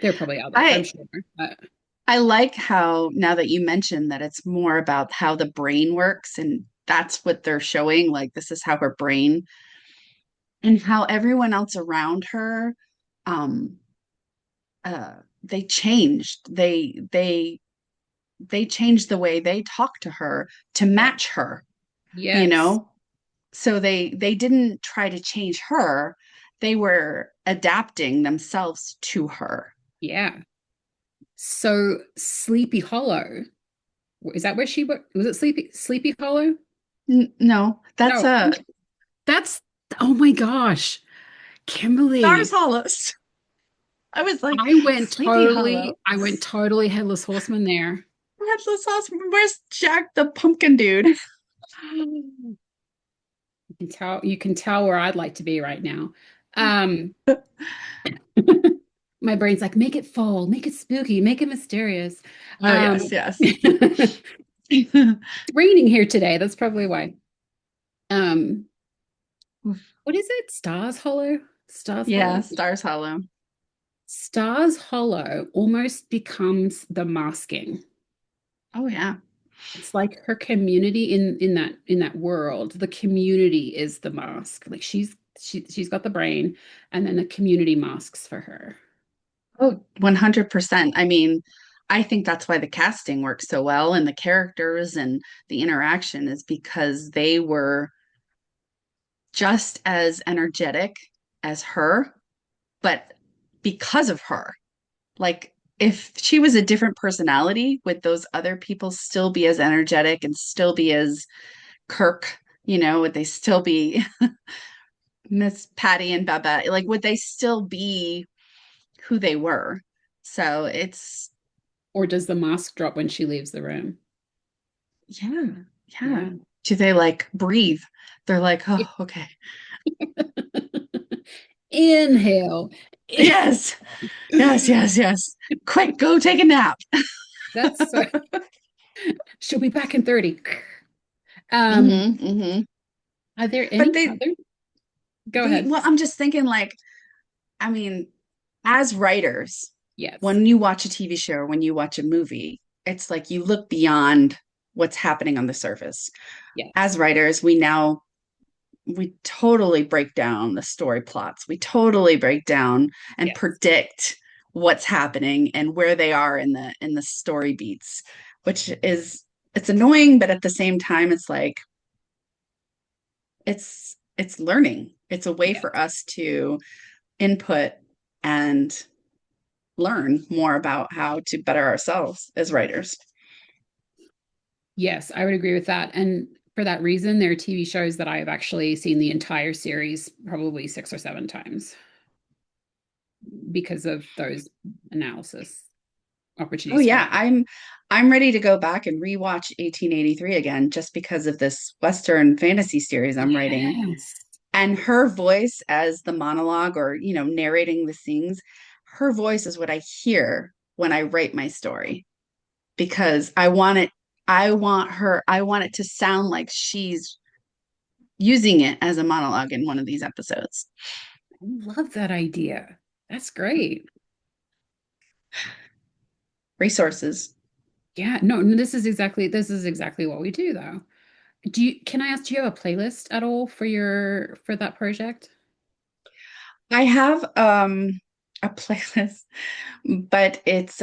There are probably others, I'm I sure. But I like how now that you mentioned that it's more about how the brain works and that's what they're showing, like this is how her brain and how everyone else around her um they changed. They changed the way they talk to her to yeah, match her, you yes, know? So they didn't try to change her. They were adapting themselves to her. yeah. So Sleepy Hollow, is that where she was it Sleepy Hollow? No, that's No, a that's oh my gosh, Stars Kimberly. Hollows. I was like, I went Sleepy totally, Hollow. I went totally headless horseman there. Headless Sauce. Where's Jack the Pumpkin Dude? You can tell where I'd like to be right now. Um, my brain's like, make it fall, make it spooky, make it mysterious. Oh yes, yes. It's raining here today. That's probably why. Um, what is it? Stars Hollow? Stars Yeah, Hollow? Stars Hollow. Stars Hollow almost becomes the masking. Oh yeah. It's like her community in that world. The community is the mask. Like she's got the brain, and then the community masks for her. Oh, 100%. I mean, I think that's why the casting works so well and the characters and the interaction is because they were just as energetic as her, but because of her. Like, if she was a different personality, would those other people still be as energetic and still be as Kirk? Would they still be Miss Patty and Baba? Like, would they still be who they were? So it's, Or does the mask drop when she leaves the room? yeah, yeah. Yeah. Do they like breathe? They're like, oh, okay. Inhale. Yes, yes, yes, yes. Quick, go take a nap. That's she'll be back in 30. Um, Hmm. are there But any other? Go ahead. well, I'm just thinking like, I mean, as writers, Yes. when you watch a TV show or when you watch a movie, it's like you look beyond what's happening on the surface. As Yes. writers, we totally break down the story plots. We totally break down and Yes. predict what's happening and where they are in the story beats, which is it's annoying, but at the same time, it's like it's learning. It's a way for Yes. us to input and learn more about how to better ourselves as writers. Yes, I would agree with that. And for that reason, there are TV shows that I have actually seen the entire series probably 6 or 7 times because of those analysis Oh opportunities for yeah, that. I'm ready to go back and rewatch 1883 again just because of this Western fantasy series I'm writing. Yes. And her voice as the monologue or, narrating the scenes, her voice is what I hear when I write my story because I want it to sound like she's using it as a monologue in one of these episodes. I love that idea. That's great. Resources. Yeah, no, no, this is exactly what we do though. Can I ask, do you have a playlist at all for that project? I have a playlist, but it's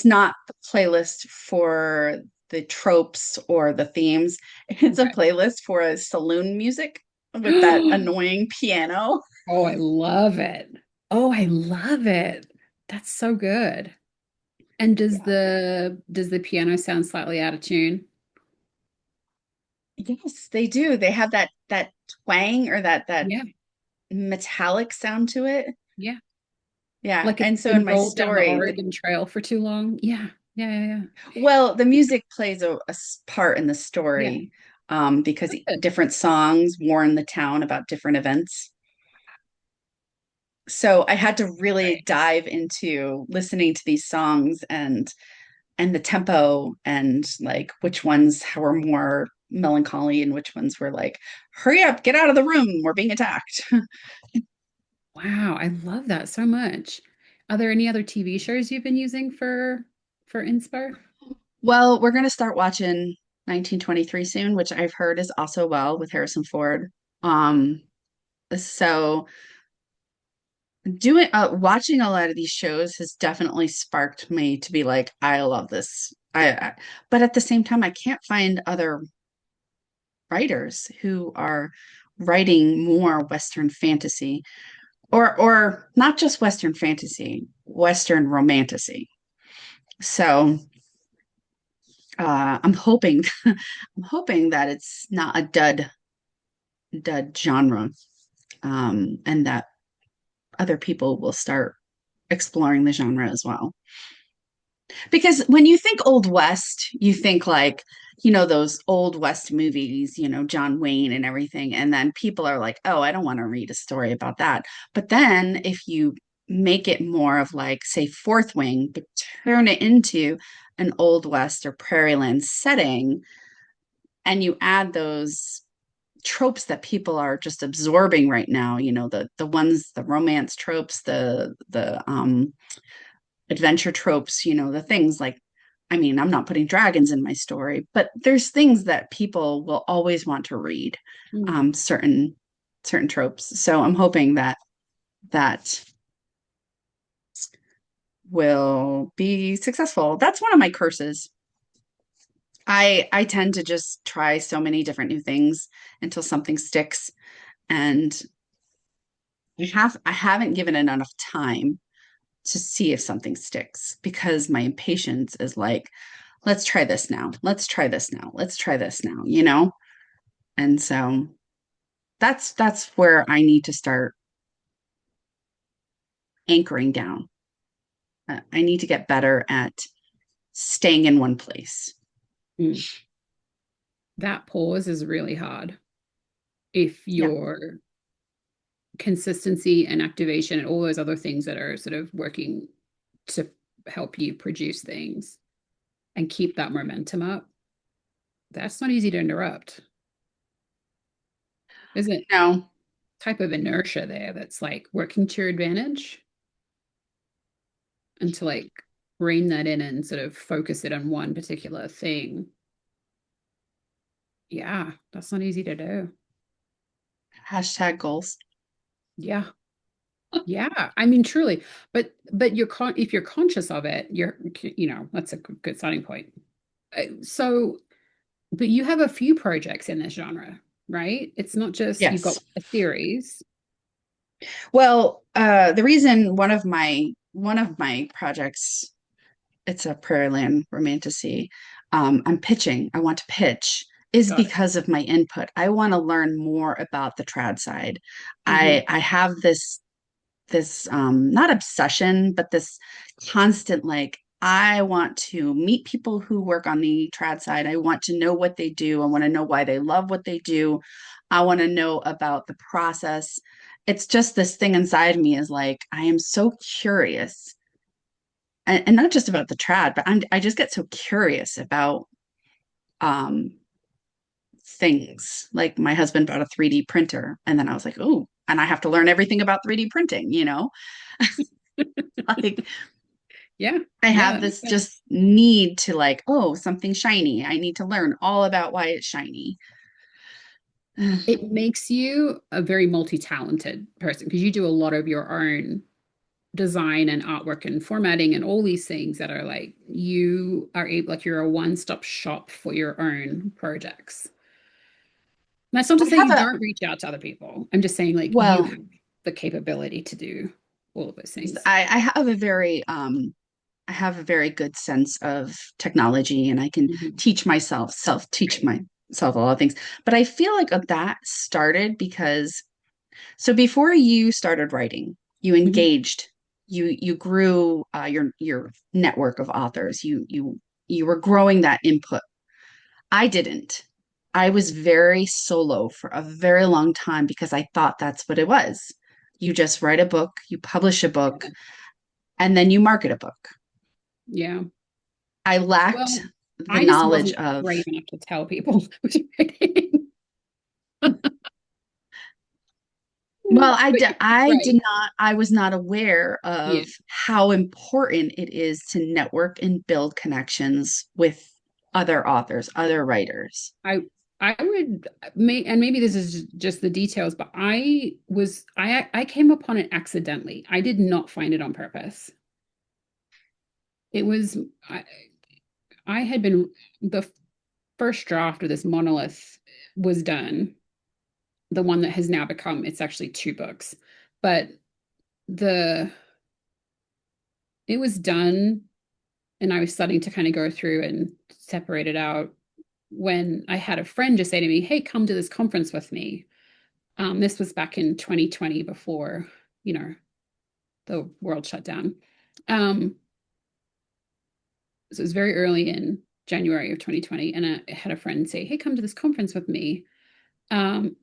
not the playlist for the tropes or the themes. It's a Okay. playlist for a saloon music with that annoying piano. Oh, I love it. Oh, I love it. That's so good. And Yeah. does the piano sound slightly out of tune? Yes, they do. They have that twang or that Yeah, metallic sound to it. yeah. Yeah. Like if And you've so in been my rolled down the story, Oregon Trail for too long. Yeah, yeah, yeah, well, the music plays part in the yeah. story, because Yeah. Good. different songs warn the town about different events. So I had to really Right. dive into listening to these songs and the tempo and like which ones were more melancholy and which ones were like, hurry up, get out of the room, we're being attacked. Wow, I love that so much. Are there any other TV shows you've been using for inspo? Well, we're going to start watching 1923 soon, which I've heard is also well with Harrison Ford. Um, so doing watching a lot of these shows has definitely sparked me to be like, I love this. But at the same time, I can't find other writers who are writing more Western fantasy or not just Western fantasy, Western romantasy. So I'm hoping I'm hoping that it's not a dud genre, and that other people will start exploring the genre as well. Because when you think Old West, you think like, those Old West movies, John Wayne and everything. And then people are like, oh, I don't want to read a story about that. But then if you make it more of like, say, Fourth Wing, but turn it into an Old West or Prairie Land setting, and you add those tropes that people are just absorbing right now, the romance tropes, the adventure tropes, the things like, I mean, I'm not putting dragons in my story, but there's things that people will always want to read, Mm, certain tropes. So I'm hoping that will be successful. That's one of my curses. I tend to just try so many different new things until something sticks, and I haven't given it enough time to see if something sticks because my impatience is like, let's try this now. Let's try this now. Let's try this now. And so that's where I need to start anchoring down. I need to get better at staying in one place. mm. That pause is really hard if Yeah. your consistency and activation and all those other things that are sort of working to help you produce things and keep that momentum up, that's not easy to interrupt. There's a No, type of inertia there that's like working to your advantage and to like rein that in and sort of focus it on one particular thing. Yeah, that's not easy to do. hashtag goals. Yeah. Yeah, I mean truly, but if you're conscious of it, that's a good starting point. So, but you have a few projects in this genre, right? It's not just you've got Yes. a series. Well, the reason one of my projects, it's a Prairie Land Romantasy, I'm pitching, I want to pitch, is Got it. because of my input. I want to learn more about the trad side. Hmm. I have this not obsession, but this constant like, I want to meet people who work on the trad side. I want to know what they do. I want to know why they love what they do. I want to know about the process. It's just this thing inside me is like, I am so curious, and not just about the trad, but I just get so curious about um things. Like my husband bought a 3D printer, and then I was like, oh, and I have to learn everything about 3D printing. Like Yeah, I yeah, have that makes this sense. just need to like, oh, something shiny. I need to learn all about why it's shiny. It makes you a very multi-talented person because you do a lot of your own design and artwork and formatting and all these things that are like you are able, like you're a one-stop shop for your own projects. And that's not to I say have you a don't reach out to other people. I'm just saying like you well, have the capability to do all of those things. I have a very I have a very good sense of technology and I can Mhm. teach myself, self teach Right. myself a lot of things. But I feel like that started because so before you started writing, you Mhm. engaged, you grew your network of authors. You were growing that input. I didn't. I was very solo for a very long time because I thought that's what it was. You just write a book, you publish a book, and then you market a book. Yeah. I lacked Well, the I just knowledge wasn't of, brave enough to tell people I was writing. well, But I did right. not, I was not aware Yeah. of how important it is to network and build connections with other authors, other writers. I I would and maybe this is just the details, but I came upon it accidentally. I did not find it on purpose. It was I had been the first draft of this monolith was done, the one that has now become, it's actually two books, but the it was done and I was starting to kind of go through and separate it out when I had a friend just say to me, "Hey, come to this conference with me." This was back in 2020 before, you know, the world shut down. Um, so it was very early in January of 2020, and I had a friend say, "Hey, come to this conference with me." Um,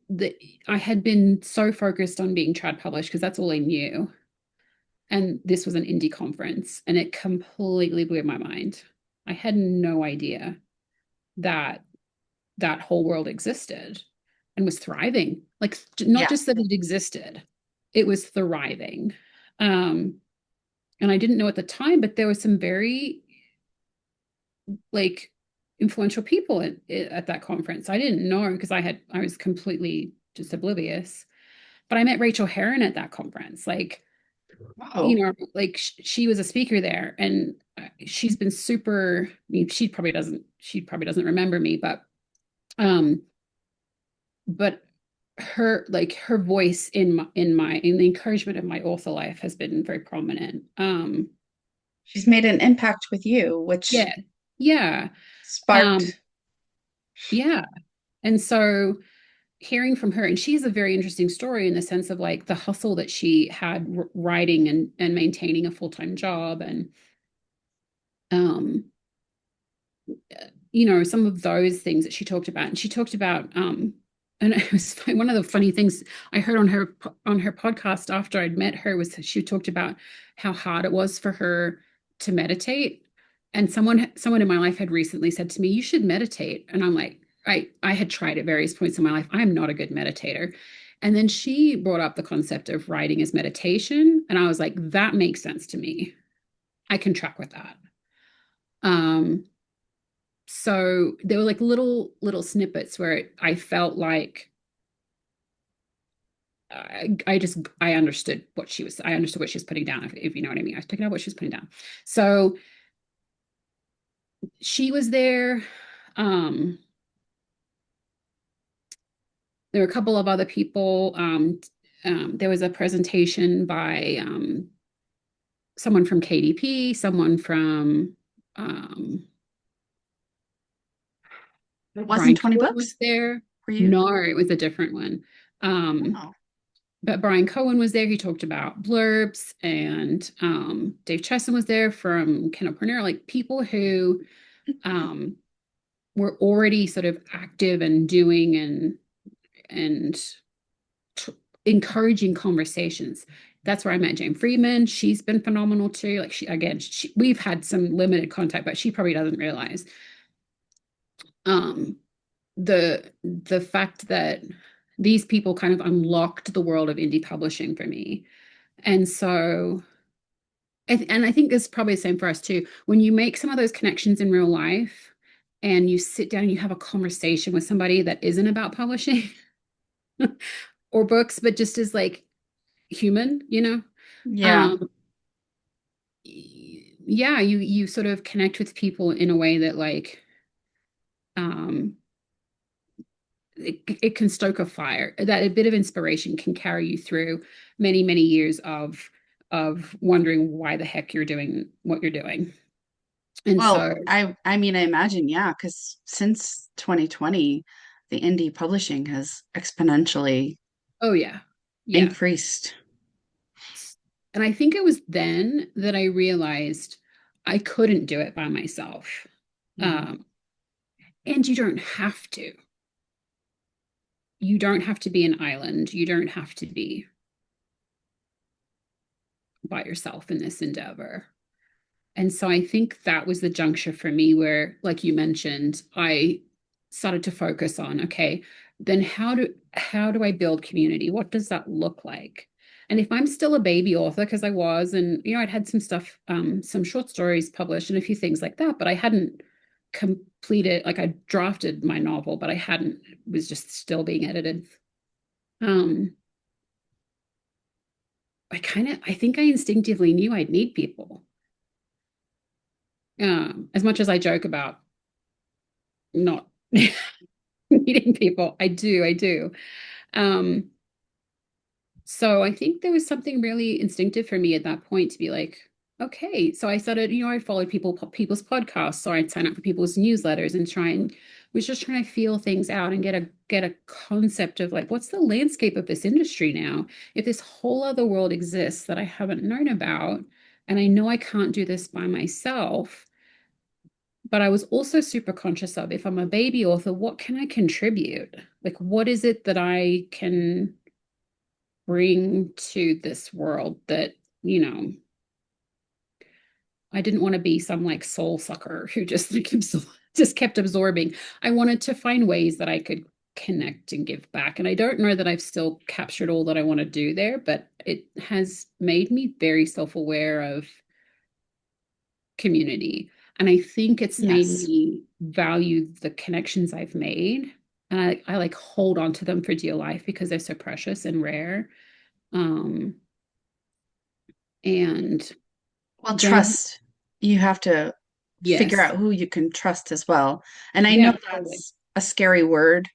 the I had been so focused on being trad published because that's all I knew. And this was an indie conference, and it completely blew my mind. I had no idea that that whole world existed and was thriving. Like not Yeah. just that it existed, it was thriving. Um, and I didn't know at the time, but there was some very like influential people at that conference. I didn't know because I was completely just oblivious. But I met Rachel Herron at that conference. Like, you Oh, know, like she was a speaker there, and she's been super. I mean, she probably doesn't remember me, um, but her voice in the encouragement of my author life has been very prominent. she's made an impact with you, which Yeah, yeah, um, sparked. yeah, and so hearing from her, and she has a very interesting story in the sense of like the hustle that she had writing and maintaining a full-time job and um you know, some of those things that she talked about. And she talked about, and it was one of the funny things I heard on her podcast after I'd met her was that she talked about how hard it was for her to meditate. And someone in my life had recently said to me, "You should meditate." And I'm like, I had tried at various points in my life. I am not a good meditator. And then she brought up the concept of writing as meditation. And I was like, that makes sense to me. I can track with that. Um, so there were like little snippets where I felt like I understood what I understood what she was putting down, if you know what I mean. I was picking up what she was putting down. So she was there. um there were a couple of other people. There was a presentation by someone from KDP, someone from It wasn't Brian 20 Cohen was books there. for you? No, it was a different one. um Oh. but Brian Cohen was there. He talked about blurbs, and Dave Chesson was there from Kindlepreneur, like people who um, were already sort of active and doing and t- encouraging conversations. That's where I met Jane Friedman. She's been phenomenal too. Like we've had some limited contact, but she probably doesn't realize um, the fact that these people kind of unlocked the world of indie publishing for me. And so and I think it's probably the same for us too. When you make some of those connections in real life and you sit down and you have a conversation with somebody that isn't about publishing or books, but just as like human, you know, Yeah. um, yeah, you sort of connect with people in a way that like um, it can stoke a fire. That a bit of inspiration can carry you through many years of of wondering why the heck you're doing what you're doing. And so, Well, I mean, I imagine, yeah, because since 2020, the indie publishing has exponentially oh yeah, yeah. increased. And I think it was then that I realized I couldn't do it by myself. Mhm. Um, and you don't have to. You don't have to be an island. You don't have to be by yourself in this endeavor. And so I think that was the juncture for me where, like you mentioned, I started to focus on, okay, then how do I build community? What does that look like? And if I'm still a baby author, because I was, and I'd had some stuff, some short stories published and a few things like that, but I hadn't completed, like I drafted my novel, but I hadn't, it was just still being edited. Um, I think I instinctively knew I'd need people. As much as I joke about not meeting people. I do. Um, so I think there was something really instinctive for me at that point to be like, okay. So I started, I followed people's podcasts, so I'd sign up for people's newsletters and was just trying to feel things out and get a concept of like, what's the landscape of this industry now? If this whole other world exists that I haven't known about, and I know I can't do this by myself, but I was also super conscious of if I'm a baby author, what can I contribute? Like, what is it that I can bring to this world that, you know, I didn't want to be some like soul sucker who just kept absorbing. I wanted to find ways that I could connect and give back. And I don't know that I've still captured all that I want to do there, but it has made me very self-aware of community. And I think it's made Yes. me value the connections I've made. And I like hold on to them for dear life because they're so precious and rare. Um, and Well, then, trust. You have to figure yes, out who you can trust as well. And I know yeah, totally. that's a scary word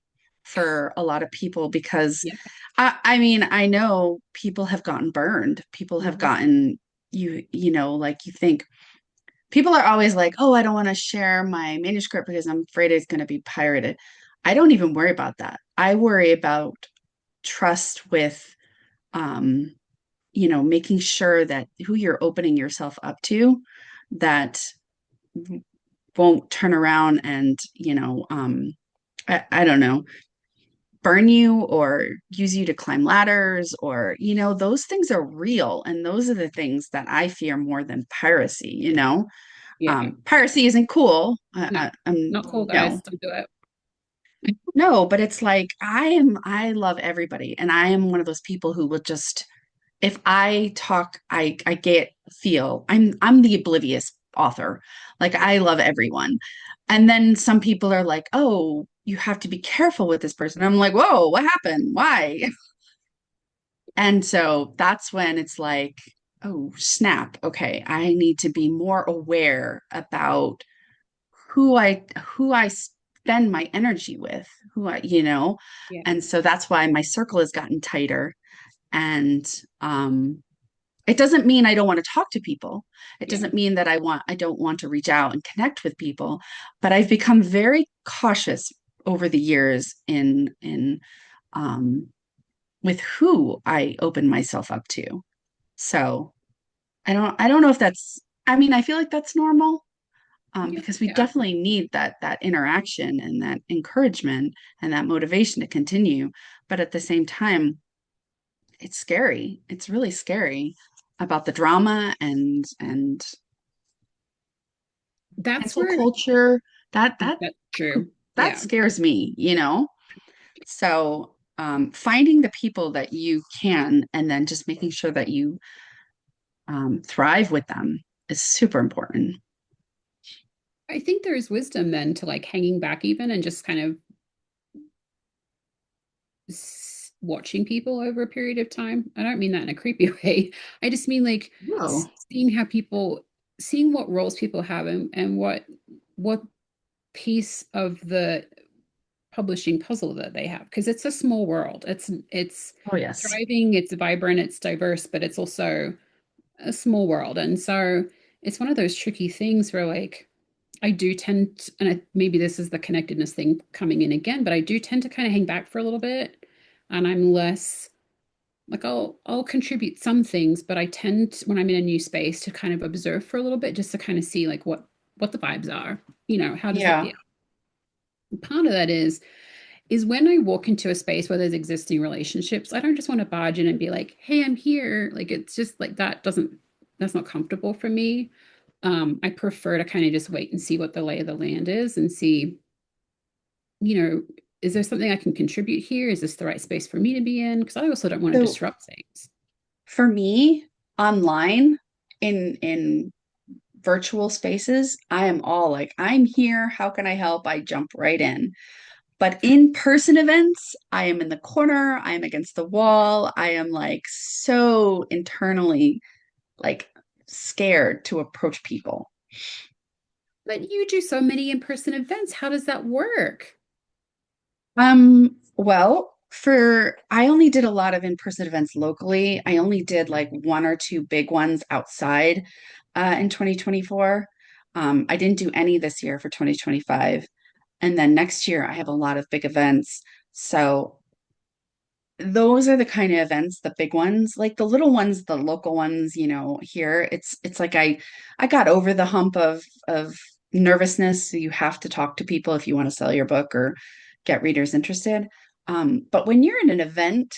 for a lot of people because Yeah. I mean, I know people have gotten burned. People have Mhm. gotten like you think people are always like, "Oh, I don't want to share my manuscript because I'm afraid it's going to be pirated." I don't even worry about that. I worry about trust with um making sure that who you're opening yourself up to that won't turn around and, I don't know, burn you or use you to climb ladders or, those things are real. And those are the things that I fear more than piracy. Yeah. Piracy isn't cool. No, not cool, No, guys. Don't do it. no, but it's like I love everybody. And I am one of those people who will just if I talk, I get feel I'm the oblivious author. Like I love everyone. And then some people are like, "Oh, you have to be careful with this person." I'm like, "Whoa, what happened? Why?" And so that's when it's like, "Oh, snap. Okay, I need to be more aware about who I spend my energy with, who I. Yeah. And so that's why my circle has gotten tighter and it doesn't mean I don't want to talk to people. It Yeah. doesn't mean that I don't want to reach out and connect with people, but I've become very cautious over the years in um with who I open myself up to. So I don't know if that's I mean, I feel like that's normal Yeah. because we Yeah. definitely need that interaction and that encouragement and that motivation to continue. But at the same time, it's scary. It's really scary about the drama and That's cancel where culture. That that that's true. that Yeah. scares me. So finding the people that you can and then just making sure that you thrive with them is super important. I think there is wisdom then to like hanging back even and just kind of watching people over a period of time. I don't mean that in a creepy way. I just mean like Oh, seeing how people, seeing what roles people have and what piece of the publishing puzzle that they have because it's a small world. It's oh yes. thriving, it's vibrant, it's diverse, but it's also a small world. And so it's one of those tricky things where like I do tend to, and maybe this is the connectedness thing coming in again, but I do tend to kind of hang back for a little bit, and I'm less like I'll contribute some things, but I tend when I'm in a new space to kind of observe for a little bit just to kind of see like what the vibes are. How does it Yeah. feel? Part of that is when I walk into a space where there's existing relationships, I don't just want to barge in and be like, "Hey, I'm here." Like it's just like that's not comfortable for me. I prefer to kind of just wait and see what the lay of the land is and see, you know, is there something I can contribute here? Is this the right space for me to be in? Because I also don't want to So disrupt things. for me, online in virtual spaces, I am all like, I'm here. How can I help? I jump right in. But in person events, I am in the corner. I am against the wall. I am like so internally like scared to approach people. But you do so many in-person events. How does that work? Well, for I only did a lot of in-person events locally. I only did like one or two big ones outside in 2024. I didn't do any this year for 2025. And then next year I have a lot of big events. So those are the kind of events, the big ones, like the little ones, the local ones, here. It's like I got over the hump of nervousness. So you have to talk to people if you want to sell your book or get readers interested. But when you're in an event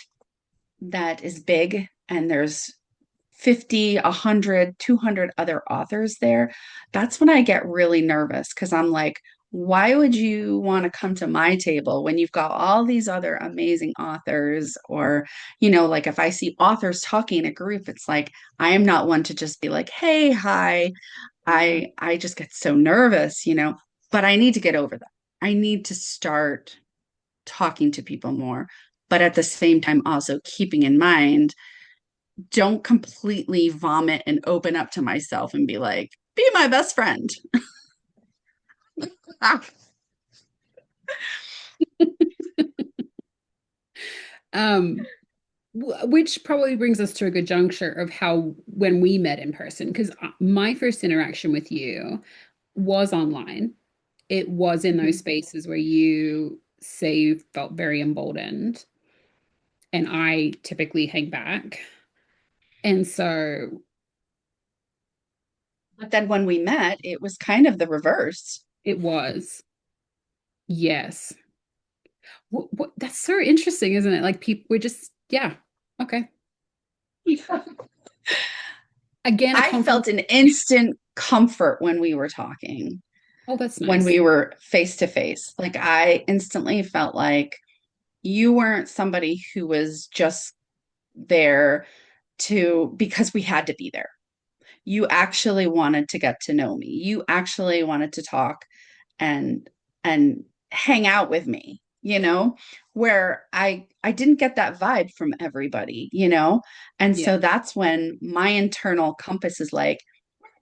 that is big and there's 50, 100, 200 other authors there, that's when I get really nervous because I'm like, why would you want to come to my table when you've got all these other amazing authors? Or, like if I see authors talking in a group, it's like I am not one to just be like, hey, hi. Yeah. I just get so nervous, but I need to get over that. I need to start talking to people more, but at the same time also keeping in mind don't completely vomit and open up to myself and be like, be my best friend. Ah, Um, which probably brings us to a good juncture of how when we met in person, because my first interaction with you was online. It was in those spaces where you say you felt very emboldened, and I typically hang back. And so but then when we met, it was kind of the reverse. it was, yes. That's so interesting, isn't it? Like people, we're just, yeah, okay. Again, a I compliment. felt an instant comfort when we were talking, Oh, that's when nice. we were face to face. Like I instantly felt like you weren't somebody who was just there because we had to be there. You actually wanted to get to know me. You actually wanted to talk and and hang out with me, where I didn't get that vibe from everybody. And Yeah, so that's when my internal compass is like,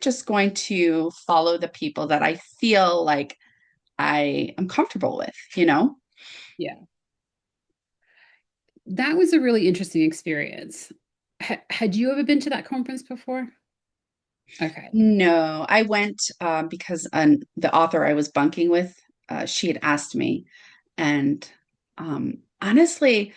just going to follow the people that I feel like I am comfortable with. yeah. That was a really interesting experience. Had you ever been to that conference before? Okay. No, I went because the author I was bunking with, she had asked me. And honestly,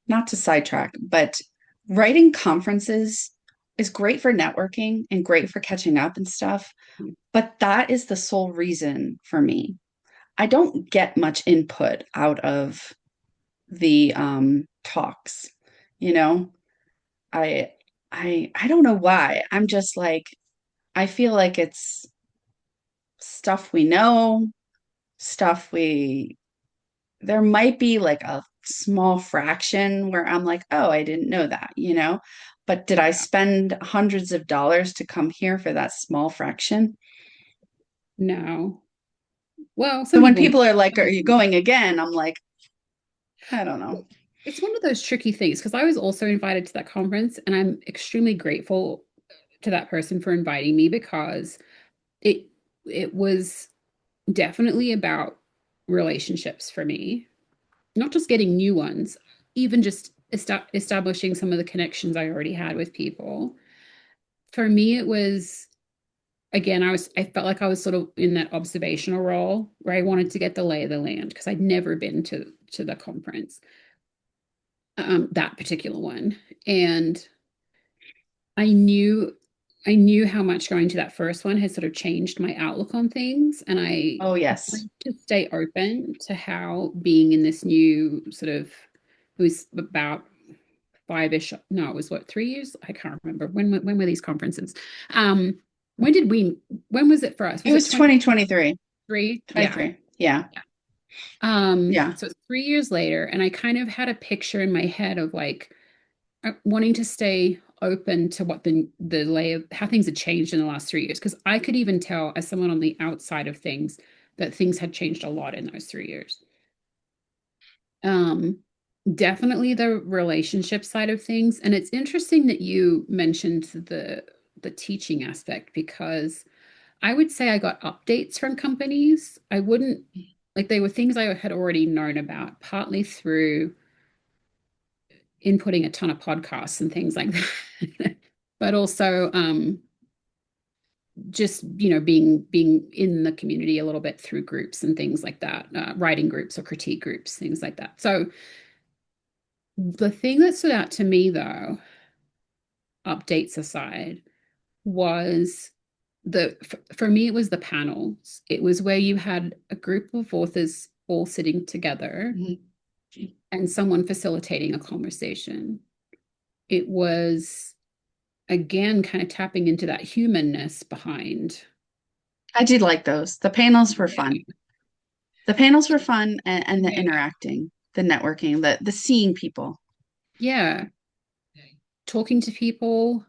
not to sidetrack, but writing conferences is great for networking and great for catching up and stuff. But that is the sole reason for me. I don't get much input out of the talks, you know. I I don't know why. I'm just like I feel like it's stuff we know, stuff we there might be like a small fraction where I'm like, oh, I didn't know that. But did I Yeah. spend hundreds of dollars to come here for that small fraction? No. Well, So some when people might. people are like, Some are you people might. going again? I'm like, I don't know. It's one of those tricky things because I was also invited to that conference, and I'm extremely grateful to that person for inviting me because it it was definitely about relationships for me, not just getting new ones, even just establishing some of the connections I already had with people. For me, it was again, I felt like I was sort of in that observational role where I wanted to get the lay of the land because I'd never been to the conference, that particular one. And I knew I knew how much going to that first one had sort of changed my outlook on things. And I Oh, yes. wanted to stay open to how being in this new sort of, it was about five-ish, no, it was what, 3 years? I can't remember. When were these conferences? Um, when did we, when was it for us? It Was it was 2023. 23? Yeah. 23. Yeah. Yeah. Yeah. So it's 3 years later, and I kind of had a picture in my head of like wanting to stay open to what the lay of how things had changed in the last 3 years. Because I could even tell as someone on the outside of things that things had changed a lot in those 3 years. Um, Definitely the relationship side of things. And it's interesting that you mentioned the teaching aspect because I would say I got updates from companies. I wouldn't like they were things I had already known about, partly through inputting a ton of podcasts and things like that. But also just being in the community a little bit through groups and things like that, writing groups or critique groups, things like that. So the thing that stood out to me though, updates aside, was for me it was the panels. It was where you had a group of authors all sitting together Mhm. and someone facilitating a conversation. It was again kind of tapping into that humanness behind. I did like those. The panels were Yeah. fun. The panels were fun, and the Yeah. interacting, the networking, the seeing people. Yeah. Talking to people.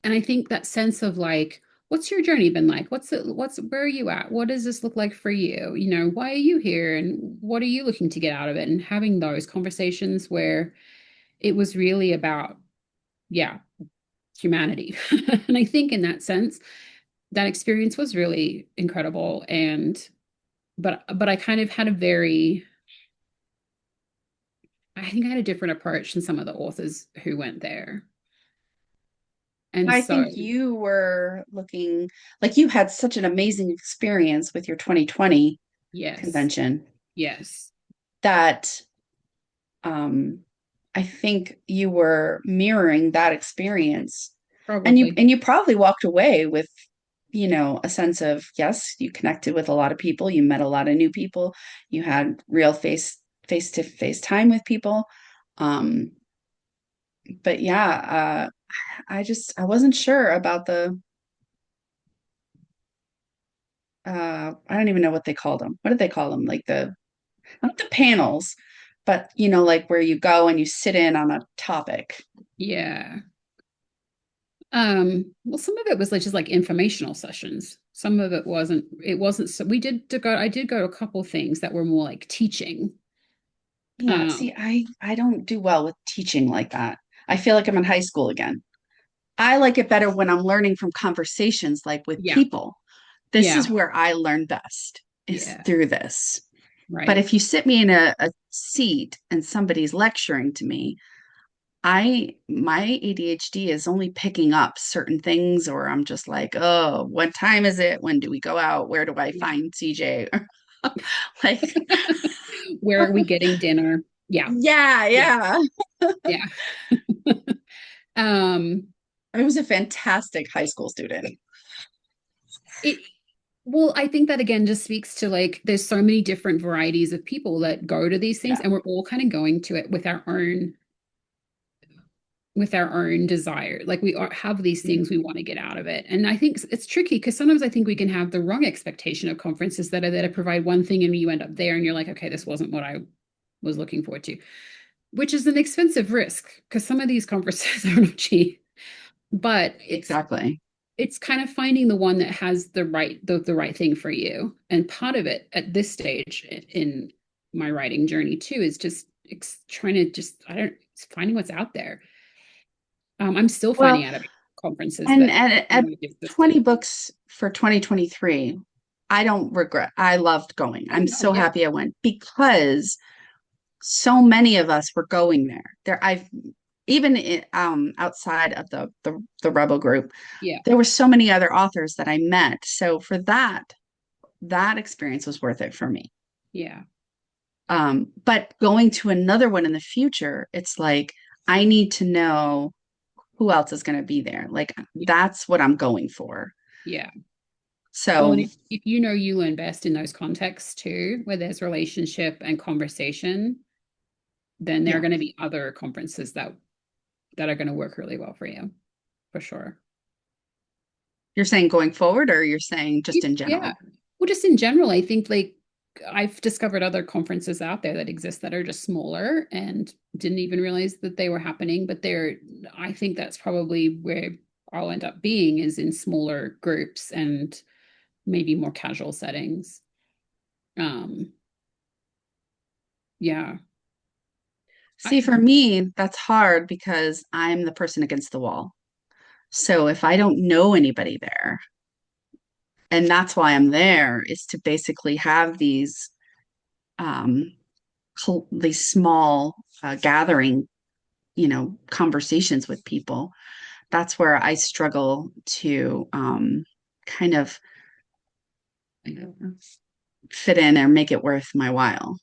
And I think that sense of like, what's your journey been like? Where are you at? What does this look like for you? Why are you here? And what are you looking to get out of it? And having those conversations where it was really about, yeah, humanity. And I think in that sense, that experience was really incredible. But I kind of had I think I had a different approach than some of the authors who went there. And I so, think you were looking like you had such an amazing experience with your 2020 yes, convention yes, that um, I think you were mirroring that experience. And you probably. and you probably walked away with, a sense of, yes, you connected with a lot of people, you met a lot of new people, you had real face to face time with people. Um, but yeah, I wasn't sure about I don't even know what they called them. What did they call them? Like not the panels, but like where you go and you sit in on a topic. Yeah. Well, some of it was like just like informational sessions. Some of it wasn't so I did go to a couple things that were more like teaching. Yeah, Um, see, I don't do well with teaching like that. I feel like I'm in high school again. I like it better when I'm learning from conversations like with yeah, people. This is yeah, where I learn best is yeah, through this. But right. if you sit me in a seat and somebody's lecturing to me, my ADHD is only picking up certain things, or I'm just like, oh, what time is it? When do we go out? Where do I Yeah. find CJ? Like, Where are we getting dinner? Yeah, yeah, yeah, yeah. yeah. Um, I was a fantastic high school student. it well, I think that again just speaks to like there's so many different varieties of people that go to these things, Yeah. and we're all kind of going to it with our own desire. Like have these things we want to get out of it. And I think it's tricky because sometimes I think we can have the wrong expectation of conferences that are there to provide one thing and you end up there and you're like, okay, this wasn't what I was looking forward to, which is an expensive risk because some of these conferences are not cheap. But Exactly. it's kind of finding the one that has the right thing for you. And part of it at this stage in my writing journey too is just trying to just I don't finding what's out there. I'm still Well, finding out about conferences and that at might have 20 existed. books for 2023, I don't regret. I loved going. Oh I'm no, so yeah, happy I went because so many of us were going there. I've even outside of the Rebel group, Yeah. there were so many other authors that I met. So for that experience was worth it for me. Yeah. But going to another one in the future, it's like I need to know who else is going to be there. Like Yeah. that's what I'm going for. Yeah. Oh, and So if you know you learn best in those contexts too, where there's relationship and conversation, then there are yeah, going to be other conferences that are going to work really well for you, for sure. you're saying going forward, or you're saying just in Yeah. general? Well, just in general, I think like I've discovered other conferences out there that exist that are just smaller and didn't even realize that they were happening. But I think that's probably where I'll end up being is in smaller groups and maybe more casual settings. Um, yeah. See, I, for me, that's hard because I'm the person against the wall. So if I don't know anybody there, and that's why I'm there, is to basically have um, these small gathering, conversations with people. That's where I struggle to kind of fit in or make it worth my while.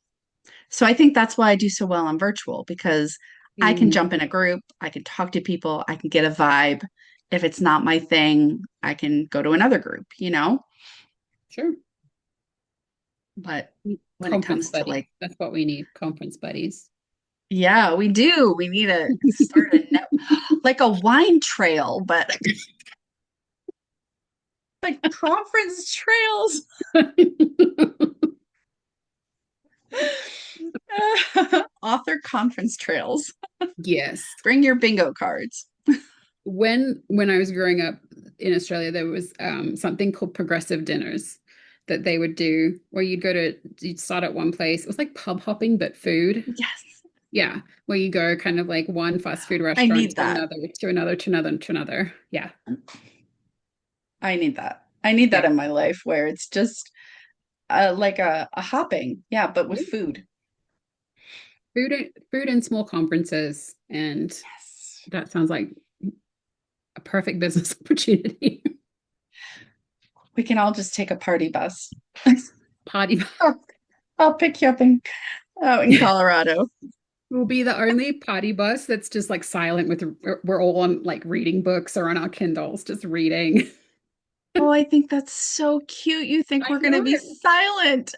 So I think that's why I do so well on virtual because I can mm, jump in a group, I can talk to people, I can get a vibe. If it's not my thing, I can go to another group. sure. But when it Conference comes to buddies. like, That's what we need. Conference buddies. yeah, we do. We need to start a net like a wine trail, but like conference trails. Author conference trails. Yes. Bring your bingo cards. When I was growing up in Australia, there was something called progressive dinners that they would do where you'd start at one place. It was like pub hopping, but food. Yes, Yeah. Where you go kind of like one fast food I restaurant need to that. another, to another, to another, to another. Yeah. I need that. I need Yeah. that in my life where it's just like a hopping. Yeah, but with Yeah. food. Food and small conferences. And Yes. that sounds like a perfect business opportunity. We can all just take a party bus. Party I'll, I'll pick you up out in Colorado. will be the only potty bus that's just like silent with we're all on like reading books or on our Kindles, just reading. Oh, I think that's so cute. You think I we're going to know. be silent.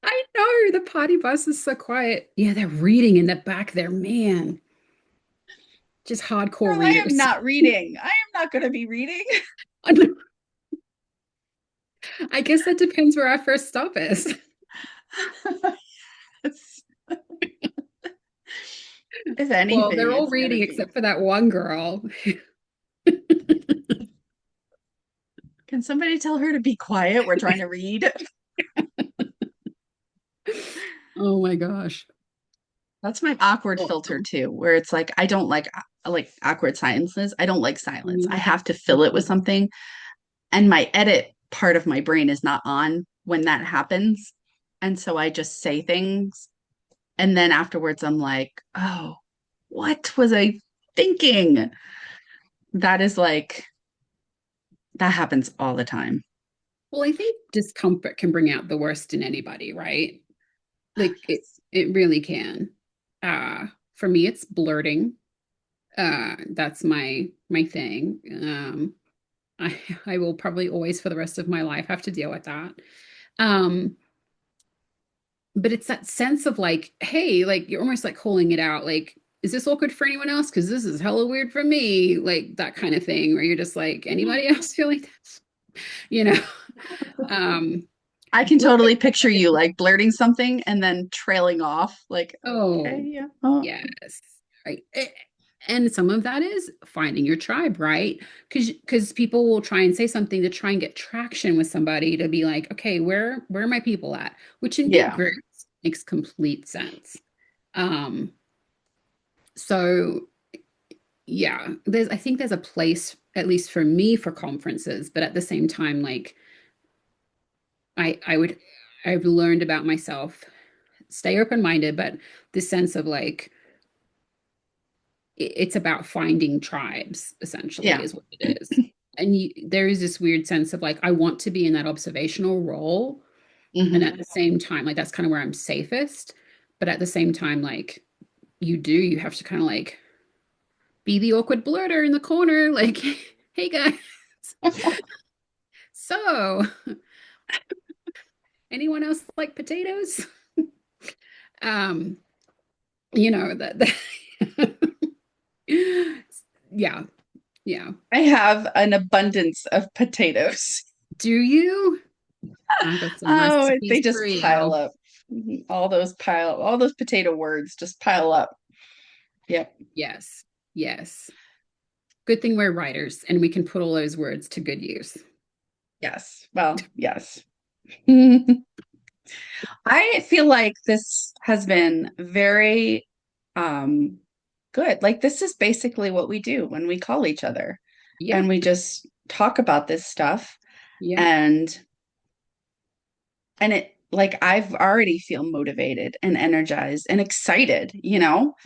I know the potty bus is so quiet. Yeah, they're reading in the back there, man. Just hardcore Girl, I am readers. not reading. I am not going to be reading. I guess that depends where our first stop is. It's- if Well, anything, they're all it's going to reading be. except for that one girl. Can somebody tell her to be quiet? We're trying to read. Oh my gosh. That's my awkward Well, filter too, where it's like I don't like awkward silences. I don't like silence. I mm, have to fill it with something, and my edit part of my brain is not on when that happens. And so I just say things, and then afterwards I'm like, "Oh, what was I thinking?" That is like that happens all the time. well, I think discomfort can bring out the worst in anybody, right? Oh, Like yes. it really can. For me, it's blurting. That's my thing. I I will probably always for the rest of my life have to deal with that. Um, but it's that sense of like, hey, like you're almost like calling it out, like, is this awkward for anyone else? Because this is hella weird for me, like that kind of thing, where you're just like, anybody else feel like this? You know? Um, I can blurting. totally picture you like blurting something and then trailing off like, okay, Oh, yeah. Oh, yes. Right. And some of that is finding your tribe, right? Because people will try and say something to try and get traction with somebody to be like, okay, where are my people at? Which in big yeah. groups makes complete sense. Um, so yeah, I think there's a place, at least for me, for conferences, but at the same time, like I would I've learned about myself stay open-minded, but this sense of like it's about finding tribes, essentially, Yeah. is what it is. And there is this weird sense of like, I want to be in that observational role. And at Hmm. the same time, like, that's kind of where I'm safest. But at the same time, like, you have to kind of like be the awkward blurter in the corner, like, hey guys. So, anyone else like potatoes? Um, that yeah, yeah. I have an abundance of potatoes. Do you? I got some Oh, recipes they for just pile you. up. All those potato words just pile up. Yep. Yes, yes. Good thing we're writers and we can put all those words to good use. Yes. Well, yes. I feel like this has been very um good. Like this is basically what we do when we call each other Yeah, and we just talk about this stuff yeah, and it like I've already feel motivated and energized and excited,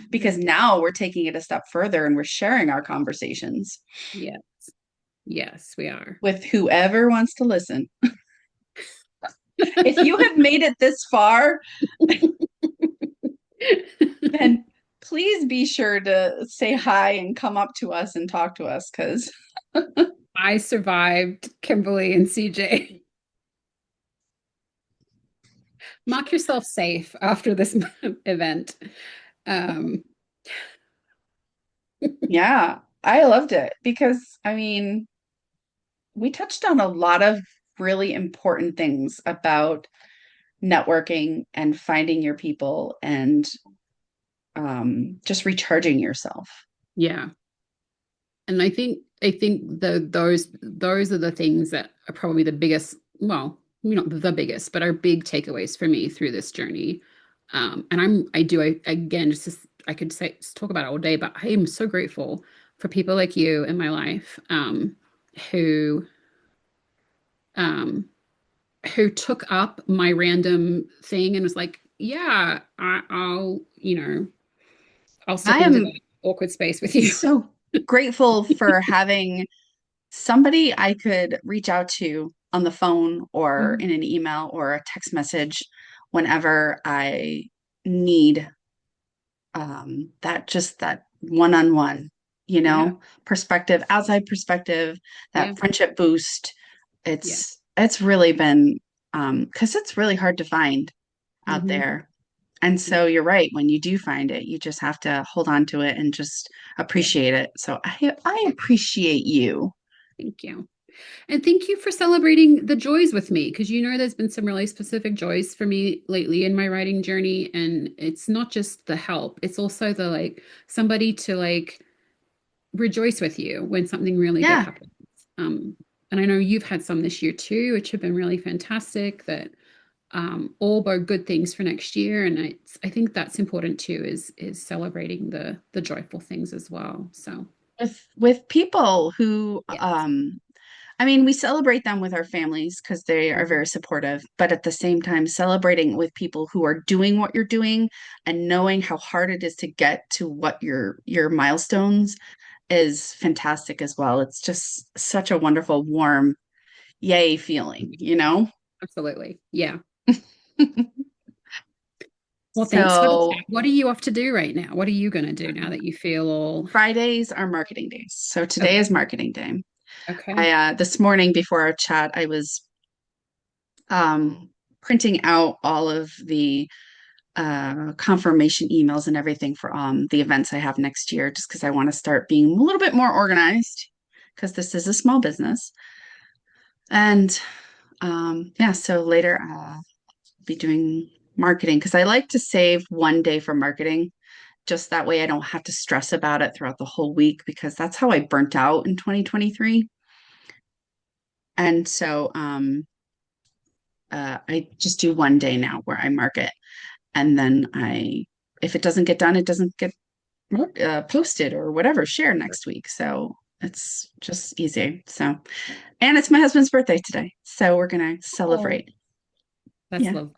because now we're taking it a step further and we're sharing our conversations yeah, yes, we are. with whoever wants to listen. If you have made it this far, then please be sure to say hi and come up to us and talk to us because I survived Kimberly and CJ. Mark yourself safe after this event. Um, yeah, I loved it because I mean, we touched on a lot of really important things about networking and finding your people and just recharging yourself. yeah. And I think those are the things that are probably the biggest, well, maybe not the biggest, but are big takeaways for me through this journey. And again, I could say talk about it all day, but I am so grateful for people like you in my life, who um who took up my random thing and was like, yeah, I'll step I into am that awkward space with you. so grateful for having somebody I could reach out to on the phone or in Mhm. an email or a text message whenever I need that one-on-one, Yeah, perspective, outside perspective, yeah, that friendship boost. yeah. It's really been because it's really hard to find out Hmm. there. And so you're right, when you do find it, you just have to hold on to it and just Yeah. appreciate it. So I appreciate you. Thank you. And thank you for celebrating the joys with me, because there's been some really specific joys for me lately in my writing journey. And it's not just the help, it's also the like somebody to like rejoice with you when something really good Yeah. happens. Um, and I know you've had some this year too, which have been really fantastic that all bode good things for next year. And I think that's important too, is celebrating the joyful things as well. So With people who yes. I mean, we celebrate them with our families because they are Mhm. very supportive, but at the same time, celebrating with people who are doing what you're doing and knowing how hard it is to get to what your milestones is fantastic as well. It's just such a wonderful, warm, yay feeling. Absolutely. Yeah. Well, thanks for the So chat. What are you off to do right now? What are you going to do now that you feel all Fridays are marketing days. So today is okay? marketing day. Okay. I this morning before our chat, I was printing out all of the confirmation emails and everything for the events I have next year, just because I want to start being a little bit more organized because this is a small business. And yeah, so later I'll be doing marketing because I like to save one day for marketing. Just that way I don't have to stress about it throughout the whole week because that's how I burnt out in 2023. And so I just do one day now where I market. And then if it doesn't get done, it doesn't get posted or whatever, share next week. So it's just easy. So, and it's my husband's birthday today. So we're going to Oh, celebrate. that's Yeah. lovely.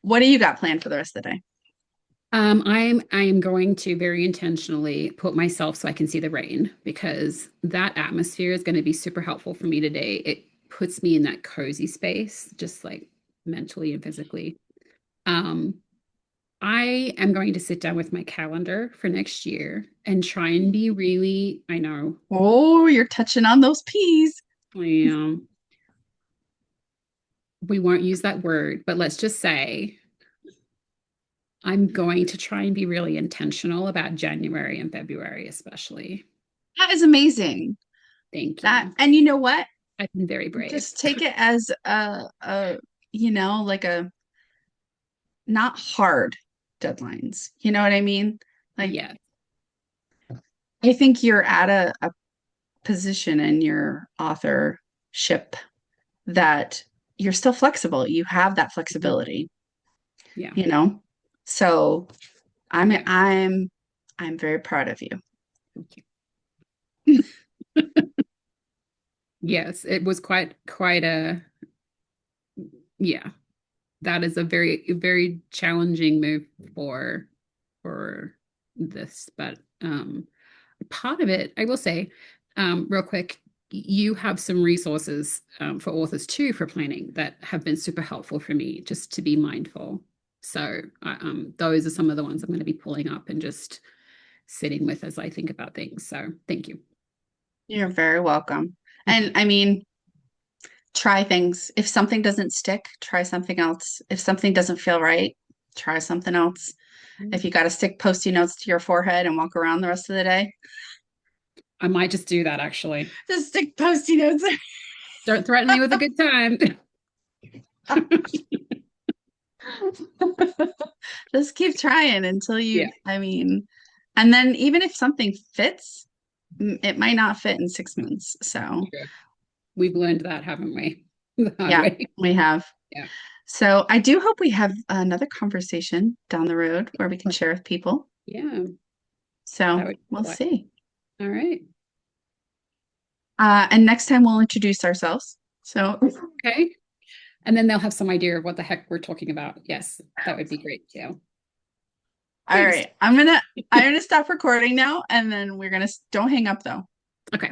What do you got planned for the rest of the day? I'm going to very intentionally put myself so I can see the rain because that atmosphere is going to be super helpful for me today. It puts me in that cozy space, just like mentally and physically. Um, I am going to sit down with my calendar for next year and try and be really, I know, Oh, you're touching on those peas. um, we won't use that word, but let's just say I'm going to try and be really intentional about January and February, especially. That is amazing. Thank That, you. and you know what? I've been very brave. Just take it as like a not hard deadlines. You know what I mean? Like, Yeah. I think you're at a position in your authorship that you're still flexible. You have that Mhm. flexibility, Yeah. you know? So I'm Yeah. I'm I'm very proud of you. Thank you. Yes, it was quite a yeah. That is a very challenging move for this, but part of it, I will say, real quick, you have some resources for authors too for planning that have been super helpful for me just to be mindful. So those are some of the ones I'm going to be pulling up and just sitting with as I think about things. So thank you. You're very welcome. And I mean, try things. If something doesn't stick, try something else. If something doesn't feel right, try something else. If you got to stick post-it notes to your forehead and walk around the rest of the day, I might just do that actually. just stick post-it notes. Don't threaten me with a good time. Just keep trying until Yeah, I mean, and then even if something fits, it might not fit in 6 months. So, true. We've learned that, haven't we? The hard yeah, way. we have. Yeah. So, I do hope we have another conversation down the road where we can share with people. Yeah, that So, would be we'll delightful. see. All right. And next time we'll introduce ourselves. So, Okay. And then they'll have some idea of what the heck we're talking about. Yes, that would be great too. all Thanks. right, I'm gonna stop recording now, and then we're gonna don't hang up though. Okay.